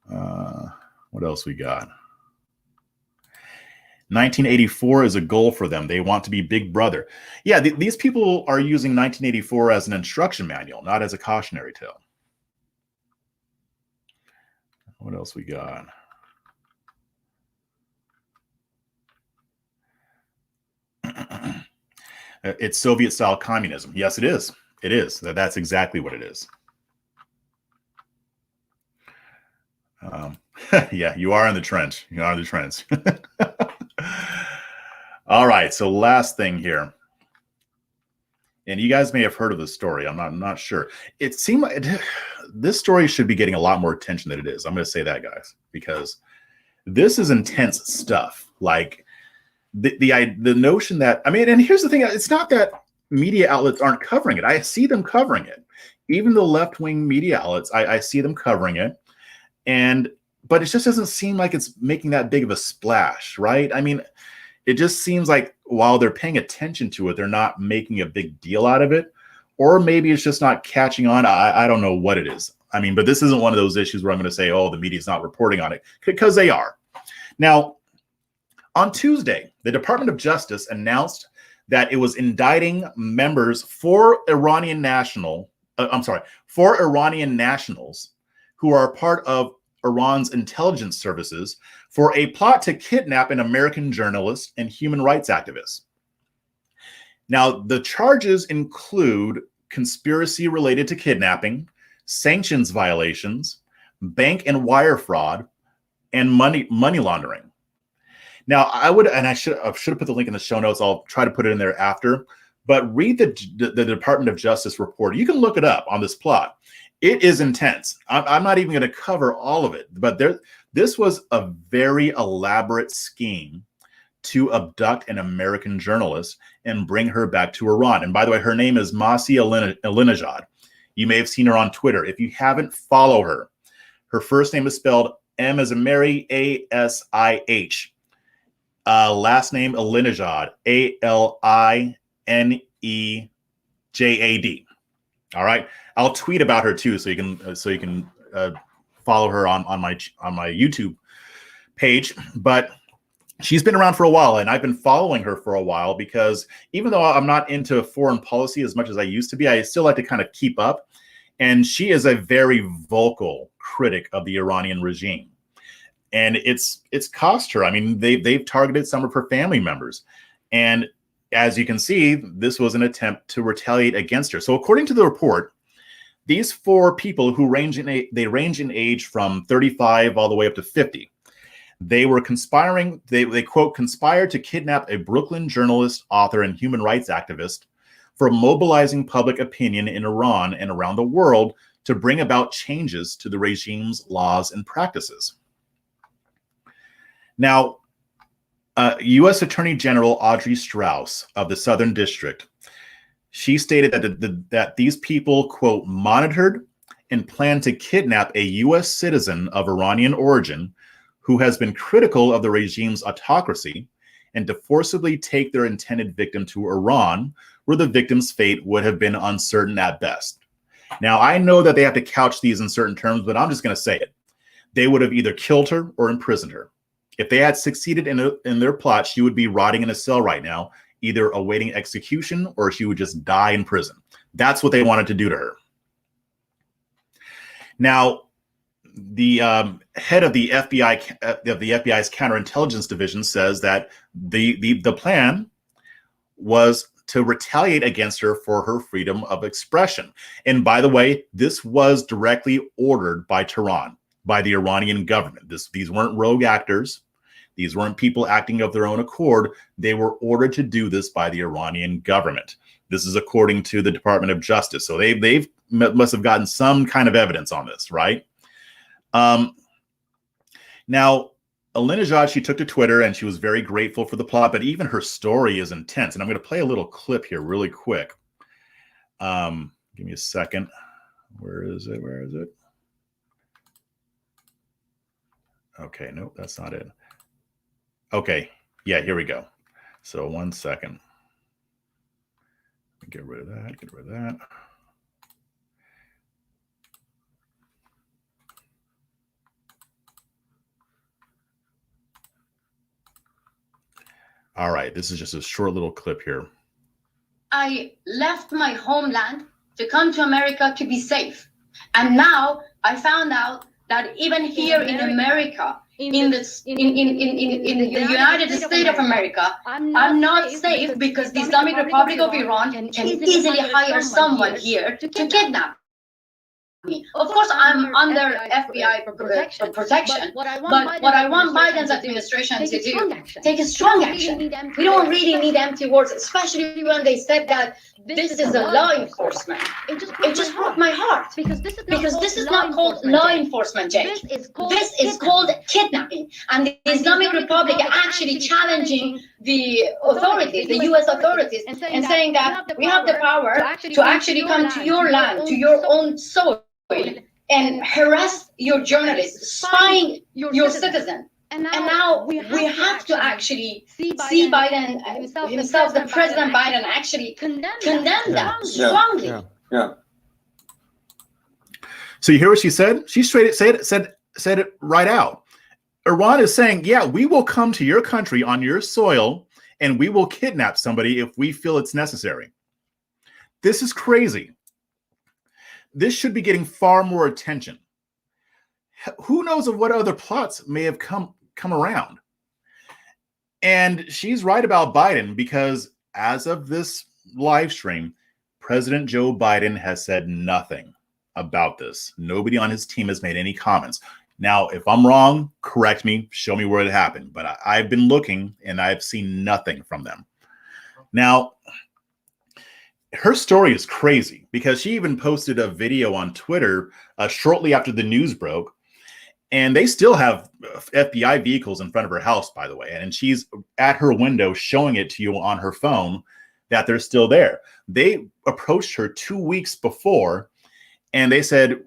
Speaker 1: What else we got? 1984 is a goal for them. They want to be Big Brother. Yeah, these people are using 1984 as an instruction manual, not as a cautionary tale. What else we got? It's Soviet-style communism. Yes, it is. It is. That's exactly what it is. Yeah, you are in the trench. You are in the trench. All right. So last thing here. And you guys may have heard of this story. I'm not sure. It seemed like this story should be getting a lot more attention than it is. I'm going to say that, guys, because this is intense stuff. Like the notion that, I mean, and here's the thing. It's not that media outlets aren't covering it. I see them covering it. Even the left-wing media outlets, I see them covering it. But it just doesn't seem like it's making that big of a splash, right? I mean, it just seems like while they're paying attention to it, they're not making a big deal out of it. Or maybe it's just not catching on. I don't know what it is. I mean, but this isn't one of those issues where I'm going to say, oh, the media's not reporting on it, because they are. Now, on Tuesday, the Department of Justice announced that it was indicting members four Iranian nationals who are part of Iran's intelligence services for a plot to kidnap an American journalist and human rights activist. Now, the charges include conspiracy related to kidnapping, sanctions violations, bank and wire fraud, and money laundering. Now, I should have put the link in the show notes. I'll try to put it in there after. But read the Department of Justice report. You can look it up on this plot. It is intense. I'm not even going to cover all of it, but this was a very elaborate scheme to abduct an American journalist and bring her back to Iran. And by the way, her name is Masih Alinejad. You may have seen her on Twitter. If you haven't, follow her. Her first name is spelled M as in Mary, A-S-I-H. Last name Alinejad, A-L-I-N-E-J-A-D. All right. I'll tweet about her too, so you can follow her on my YouTube page. But she's been around for a while, and I've been following her for a while because even though I'm not into foreign policy as much as I used to be, I still like to kind of keep up. And she is a very vocal critic of the Iranian regime, and it's cost her. I mean, they've targeted some of her family members, and as you can see, this was an attempt to retaliate against her. So according to the report, these four people who range in age from 35 all the way up to 50. They were conspiring. They quote, conspired to kidnap a Brooklyn journalist, author, and human rights activist for mobilizing public opinion in Iran and around the world to bring about changes to the regime's laws and practices. Now, U.S. Attorney General Audrey Strauss of the Southern District, she stated that these people, quote, monitored and planned to kidnap a U.S. citizen of Iranian origin who has been critical of the regime's autocracy and to forcibly take their intended victim to Iran, where the victim's fate would have been uncertain at best. Now, I know that they have to couch these in certain terms, but I'm just going to say it. They would have either killed her or imprisoned her. If they had succeeded in their plot, she would be rotting in a cell right now, either awaiting execution or she would just die in prison. That's what they wanted to do to her. Now, the head of the FBI's counterintelligence division says that the plan was to retaliate against her for her freedom of expression. And by the way, this was directly ordered by Tehran, by the Iranian government. These weren't rogue actors. These weren't people acting of their own accord. They were ordered to do this by the Iranian government. This is according to the Department of Justice. So they must have gotten some kind of evidence on this, right? Now, Ahmadinejad, she took to Twitter and she was very grateful for the plot, but even her story is intense. And I'm going to play a little clip here really quick. Give me a second. Where is it? Where is it? Okay, nope, that's not it. Okay, yeah, here we go. So 1 second. Get rid of that, get rid of that. All right, this is just a short little clip here.
Speaker 2: I left my homeland to come to America to be safe. And now I found out that even here in America, in the United States of America, I'm not safe because the Islamic Republic of Iran can easily hire someone here to kidnap me. Of course, I'm under FBI protection, but what I want Biden's administration to do, take a strong action. We don't really need empty words, especially when they said that this is a law enforcement. It just broke my heart because this is not called law enforcement, Jake. This is called kidnapping, and the Islamic Republic actually challenging the authorities, the U.S. authorities, and saying that we have the power to actually come to your land, to your own soil, and harass your journalists, spying your citizen. And now we have to actually see Biden himself, the President Biden, actually condemn that strongly.
Speaker 3: Yeah.
Speaker 1: So you hear what she said? She straight said it right out. Iran is saying, yeah, we will come to your country on your soil and we will kidnap somebody if we feel it's necessary. This is crazy. This should be getting far more attention. Who knows of what other plots may have come around? And she's right about Biden because as of this live stream, President Joe Biden has said nothing about this. Nobody on his team has made any comments. Now, if I'm wrong, correct me, show me where it happened. But I've been looking and I've seen nothing from them. Now, her story is crazy because she even posted a video on Twitter shortly after the news broke. And they still have FBI vehicles in front of her house, by the way. And she's at her window showing it to you on her phone that they're still there. They approached her 2 weeks before and they said,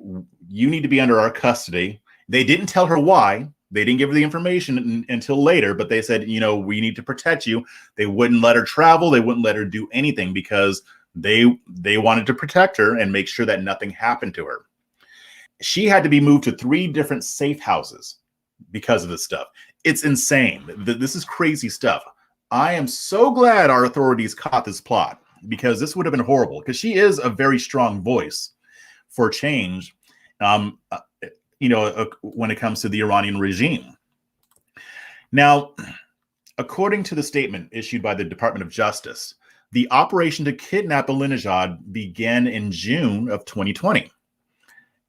Speaker 1: you need to be under our custody. They didn't tell her why. They didn't give her the information until later, but they said, you know, we need to protect you. They wouldn't let her travel. They wouldn't let her do anything because they wanted to protect her and make sure that nothing happened to her. She had to be moved to 3 different safe houses because of this stuff. It's insane. This is crazy stuff. I am so glad our authorities caught this plot because this would have been horrible because she is a very strong voice for change, you know, when it comes to the Iranian regime. Now, according to the statement issued by the Department of Justice, the operation to kidnap Ahmadinejad began in June of 2020.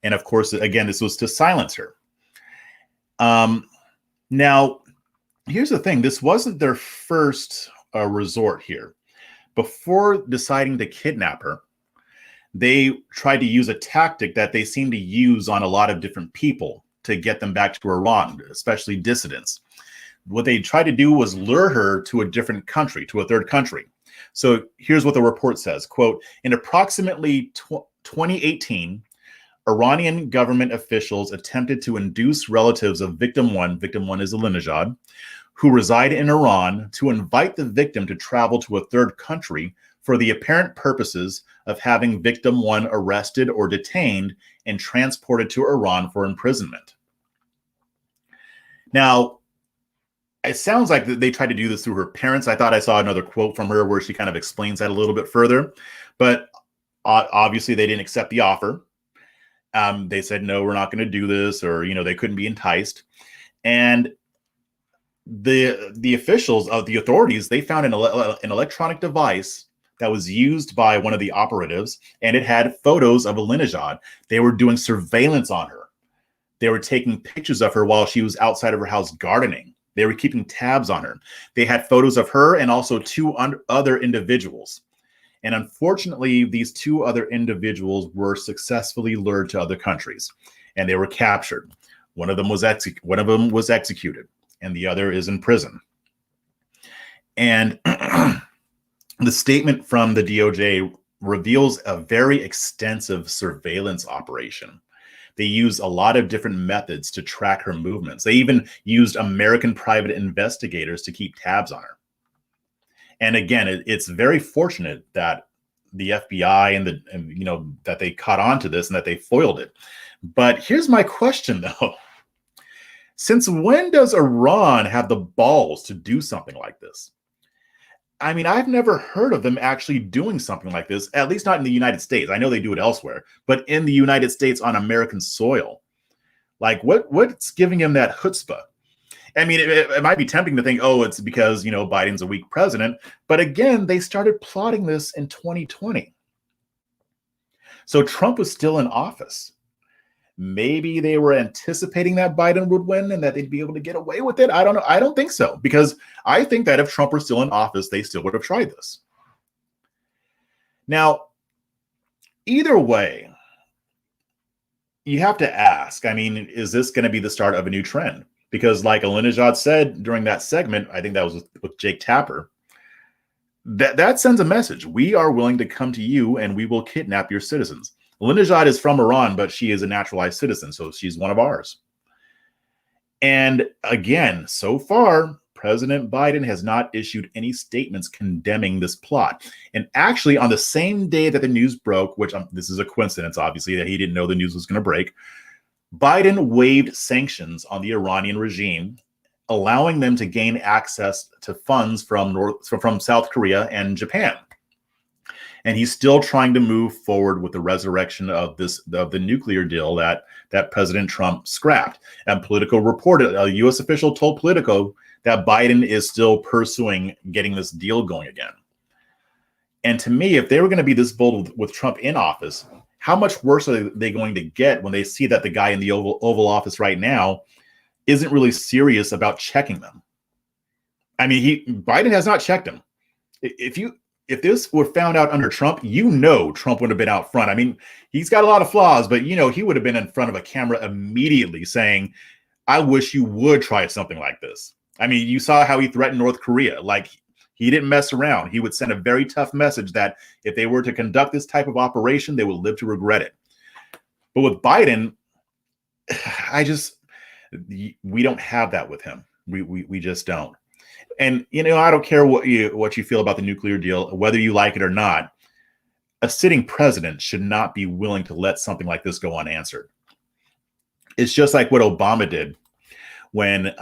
Speaker 1: And of course, again, this was to silence her. Now, here's the thing. This wasn't their first resort here. Before deciding to kidnap her, they tried to use a tactic that they seem to use on a lot of different people to get them back to Iran, especially dissidents. What they tried to do was lure her to a different country, to a third country. So here's what the report says, quote, in approximately 2018, Iranian government officials attempted to induce relatives of victim one is Alinejad, who reside in Iran, to invite the victim to travel to a third country for the apparent purposes of having victim one arrested or detained and transported to Iran for imprisonment. Now, it sounds like they tried to do this through her parents. I thought I saw another quote from her where she kind of explains that a little bit further, but obviously they didn't accept the offer. They said, no, we're not going to do this, or, they couldn't be enticed. And the officials of the authorities, they found an electronic device that was used by one of the operatives, and it had photos of Alinejad. They were doing surveillance on her. They were taking pictures of her while she was outside of her house gardening. They were keeping tabs on her. They had photos of her and also two other individuals. And unfortunately, these two other individuals were successfully lured to other countries, and they were captured. One of them was executed, and the other is in prison. And the statement from the DOJ reveals a very extensive surveillance operation. They used a lot of different methods to track her movements. They even used American private investigators to keep tabs on her. And again, it's very fortunate that the FBI and that they caught on to this and that they foiled it. But here's my question, though. Since when does Iran have the balls to do something like this? I mean, I've never heard of them actually doing something like this, at least not in the United States. I know they do it elsewhere, but in the United States on American soil. Like, what's giving him that chutzpah? I mean, it might be tempting to think, oh, it's because, Biden's a weak president. But again, they started plotting this in 2020. So Trump was still in office. Maybe they were anticipating that Biden would win and that they'd be able to get away with it. I don't know. I don't think so, because I think that if Trump were still in office, they still would have tried this. Now, either way, you have to ask, I mean, is this going to be the start of a new trend? Because like Alinejad said during that segment, I think that was with Jake Tapper, that sends a message. We are willing to come to you and we will kidnap your citizens. Alinejad is from Iran, but she is a naturalized citizen, so she's one of ours. And again, so far, President Biden has not issued any statements condemning this plot. And actually, on the same day that the news broke, which this is a coincidence, obviously, that he didn't know the news was going to break, Biden waived sanctions on the Iranian regime, allowing them to gain access to funds from South Korea and Japan. And he's still trying to move forward with the resurrection of the nuclear deal that President Trump scrapped. And Politico reported, a U.S. official told Politico that Biden is still pursuing getting this deal going again. And to me, if they were going to be this bold with Trump in office, how much worse are they going to get when they see that the guy in the Oval Office right now isn't really serious about checking them? I mean, Biden has not checked him. If this were found out under Trump, Trump would have been out front. I mean, he's got a lot of flaws, but he would have been in front of a camera immediately saying, I wish you would try something like this. I mean, you saw how he threatened North Korea. Like, he didn't mess around. He would send a very tough message that if they were to conduct this type of operation, they would live to regret it. But with Biden, we don't have that with him. We just don't. And, I don't care what you feel about the nuclear deal, whether you like it or not. A sitting president should not be willing to let something like this go unanswered. It's just like what Obama did when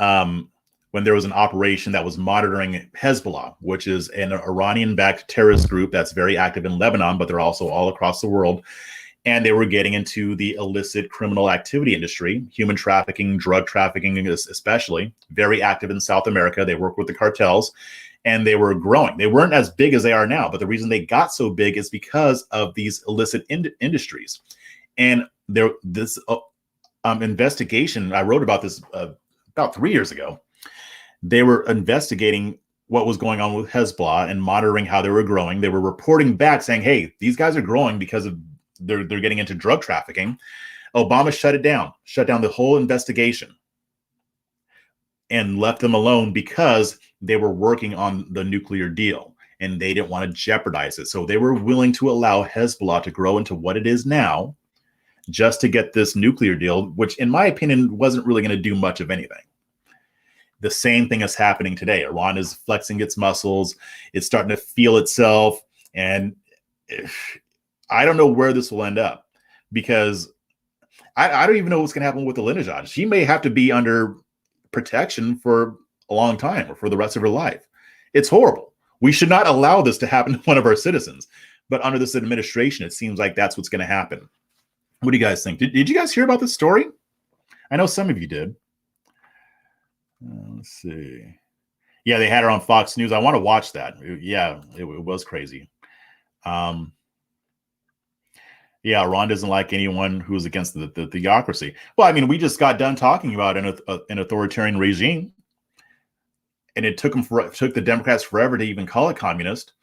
Speaker 1: there was an operation that was monitoring Hezbollah, which is an Iranian-backed terrorist group that's very active in Lebanon, but they're also all across the world. And they were getting into the illicit criminal activity industry, human trafficking, drug trafficking, especially, very active in South America. They work with the cartels, and they were growing. They weren't as big as they are now, but the reason they got so big is because of these illicit industries. And this investigation, I wrote about this about 3 years ago. They were investigating what was going on with Hezbollah and monitoring how they were growing. They were reporting back saying, hey, these guys are growing because of they're getting into drug trafficking. Obama shut down the whole investigation, and left them alone because they were working on the nuclear deal and they didn't want to jeopardize it. So they were willing to allow Hezbollah to grow into what it is now just to get this nuclear deal, which in my opinion wasn't really going to do much of anything. The same thing is happening today. Iran is flexing its muscles. It's starting to feel itself. And I don't know where this will end up, because I don't even know what's going to happen with Ahmadinejad. She may have to be under protection for a long time or for the rest of her life. It's horrible. We should not allow this to happen to one of our citizens. But under this administration, it seems like that's what's going to happen. What do you guys think? Did you guys hear about this story? I know some of you did. Let's see. Yeah, they had her on Fox News. I want to watch that. Yeah, it was crazy. Yeah, Iran doesn't like anyone who's against the theocracy. Well, I mean, we just got done talking about an authoritarian regime, and it took the Democrats forever to even call it communist.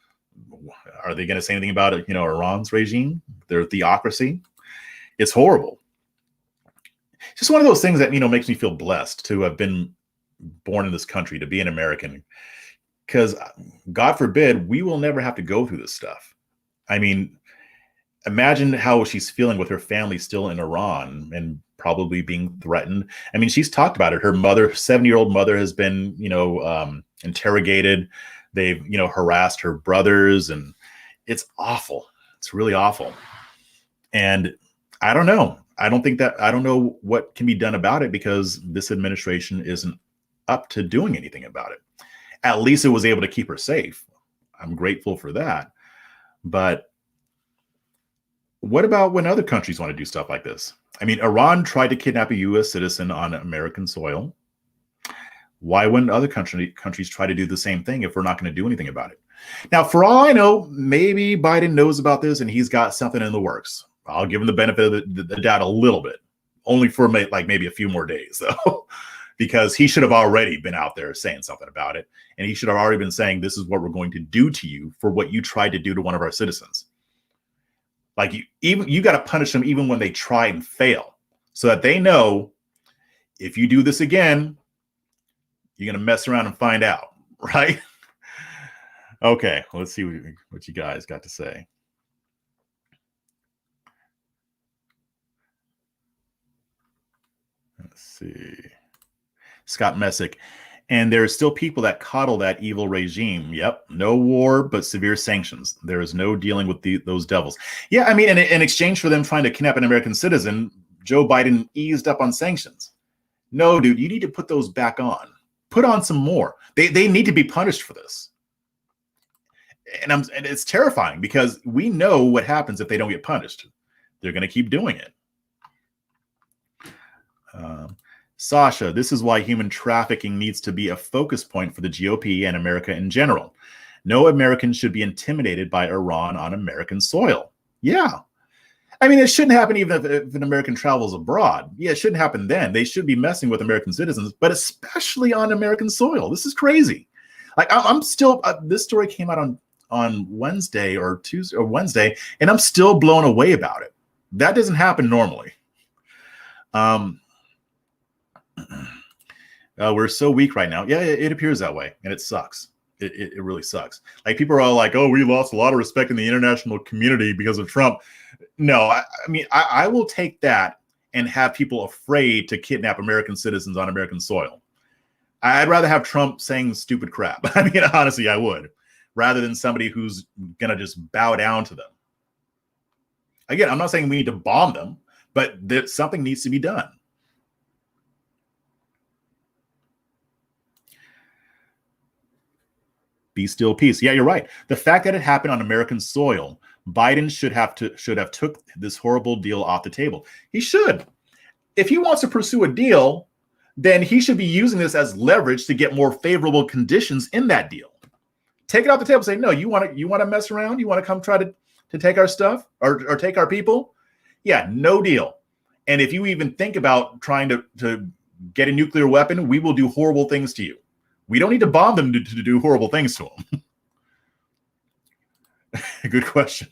Speaker 1: Are they going to say anything about it? Iran's regime, their theocracy? It's horrible. Just one of those things that makes me feel blessed to have been born in this country, to be an American, because God forbid we will never have to go through this stuff. I mean, imagine how she's feeling with her family still in Iran and probably being threatened. I mean, she's talked about it. Her mother, 70-year-old mother, has been, interrogated. They've, harassed her brothers, and it's awful. It's really awful. And I don't know. I don't know what can be done about it, because this administration isn't up to doing anything about it. At least it was able to keep her safe. I'm grateful for that. But what about when other countries want to do stuff like this? I mean, Iran tried to kidnap a U.S. citizen on American soil. Why wouldn't other countries try to do the same thing if we're not going to do anything about it? Now, for all I know, maybe Biden knows about this and he's got something in the works. I'll give him the benefit of the doubt a little bit, only for maybe a few more days, though, because he should have already been out there saying something about it. And he should have already been saying, this is what we're going to do to you for what you tried to do to one of our citizens. Like, you got to punish them even when they try and fail, so that they know if you do this again, you're going to mess around and find out, right? Okay, let's see what you guys got to say. Let's see. Scott Messick. And there are still people that coddle that evil regime. Yep. No war, but severe sanctions. There is no dealing with those devils. Yeah, I mean, in exchange for them trying to kidnap an American citizen, Joe Biden eased up on sanctions. No, dude, you need to put those back on. Put on some more. They need to be punished for this. And it's terrifying, because we know what happens if they don't get punished. They're going to keep doing it. Sasha, this is why human trafficking needs to be a focus point for the GOP and America in general. No American should be intimidated by Iran on American soil. Yeah. I mean, it shouldn't happen even if an American travels abroad. Yeah, it shouldn't happen then. They should be messing with American citizens, but especially on American soil. This is crazy. Like, I'm still, this story came out on Wednesday or Tuesday or Wednesday, and I'm still blown away about it. That doesn't happen normally. We're so weak right now. Yeah, it appears that way, and it sucks. It really sucks. Like, people are all like, oh, we lost a lot of respect in the international community because of Trump. No, I mean, I will take that and have people afraid to kidnap American citizens on American soil. I'd rather have Trump saying stupid crap. I mean, honestly, I would, rather than somebody who's going to just bow down to them. Again, I'm not saying we need to bomb them, but something needs to be done. Be still, peace. Yeah, you're right. The fact that it happened on American soil, Biden should have took this horrible deal off the table. He should. If he wants to pursue a deal, then he should be using this as leverage to get more favorable conditions in that deal. Take it off the table. Say, no, you want to mess around? You want to come try to take our stuff or take our people? Yeah, no deal. And if you even think about trying to get a nuclear weapon, we will do horrible things to you. We don't need to bomb them to do horrible things to them. Good question.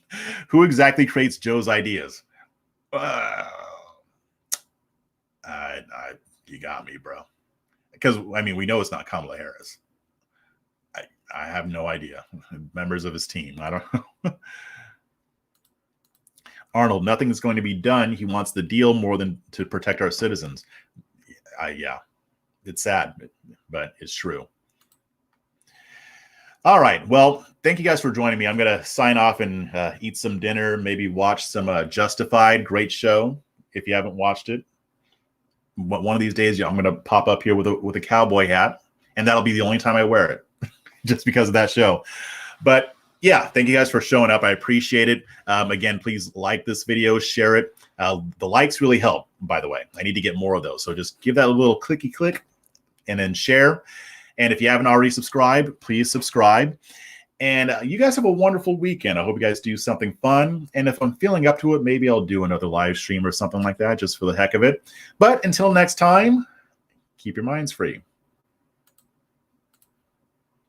Speaker 1: Who exactly creates Joe's ideas? You got me, bro. Because, I mean, we know it's not Kamala Harris. I have no idea. Members of his team. I don't know. Arnold, nothing is going to be done. He wants the deal more than to protect our citizens. Yeah, it's sad, but it's true. All right. Well, thank you guys for joining me. I'm going to sign off and eat some dinner, maybe watch some Justified. Great show. If you haven't watched it, one of these days, I'm going to pop up here with a cowboy hat, and that'll be the only time I wear it, just because of that show. But yeah, thank you guys for showing up. I appreciate it. Again, please like this video, share it. The likes really help, by the way. I need to get more of those. So just give that a little clicky click and then share. And if you haven't already subscribed, please subscribe. And you guys have a wonderful weekend. I hope you guys do something fun. And if I'm feeling up to it, maybe I'll do another live stream or something like that just for the heck of it. But until next time, keep your minds free.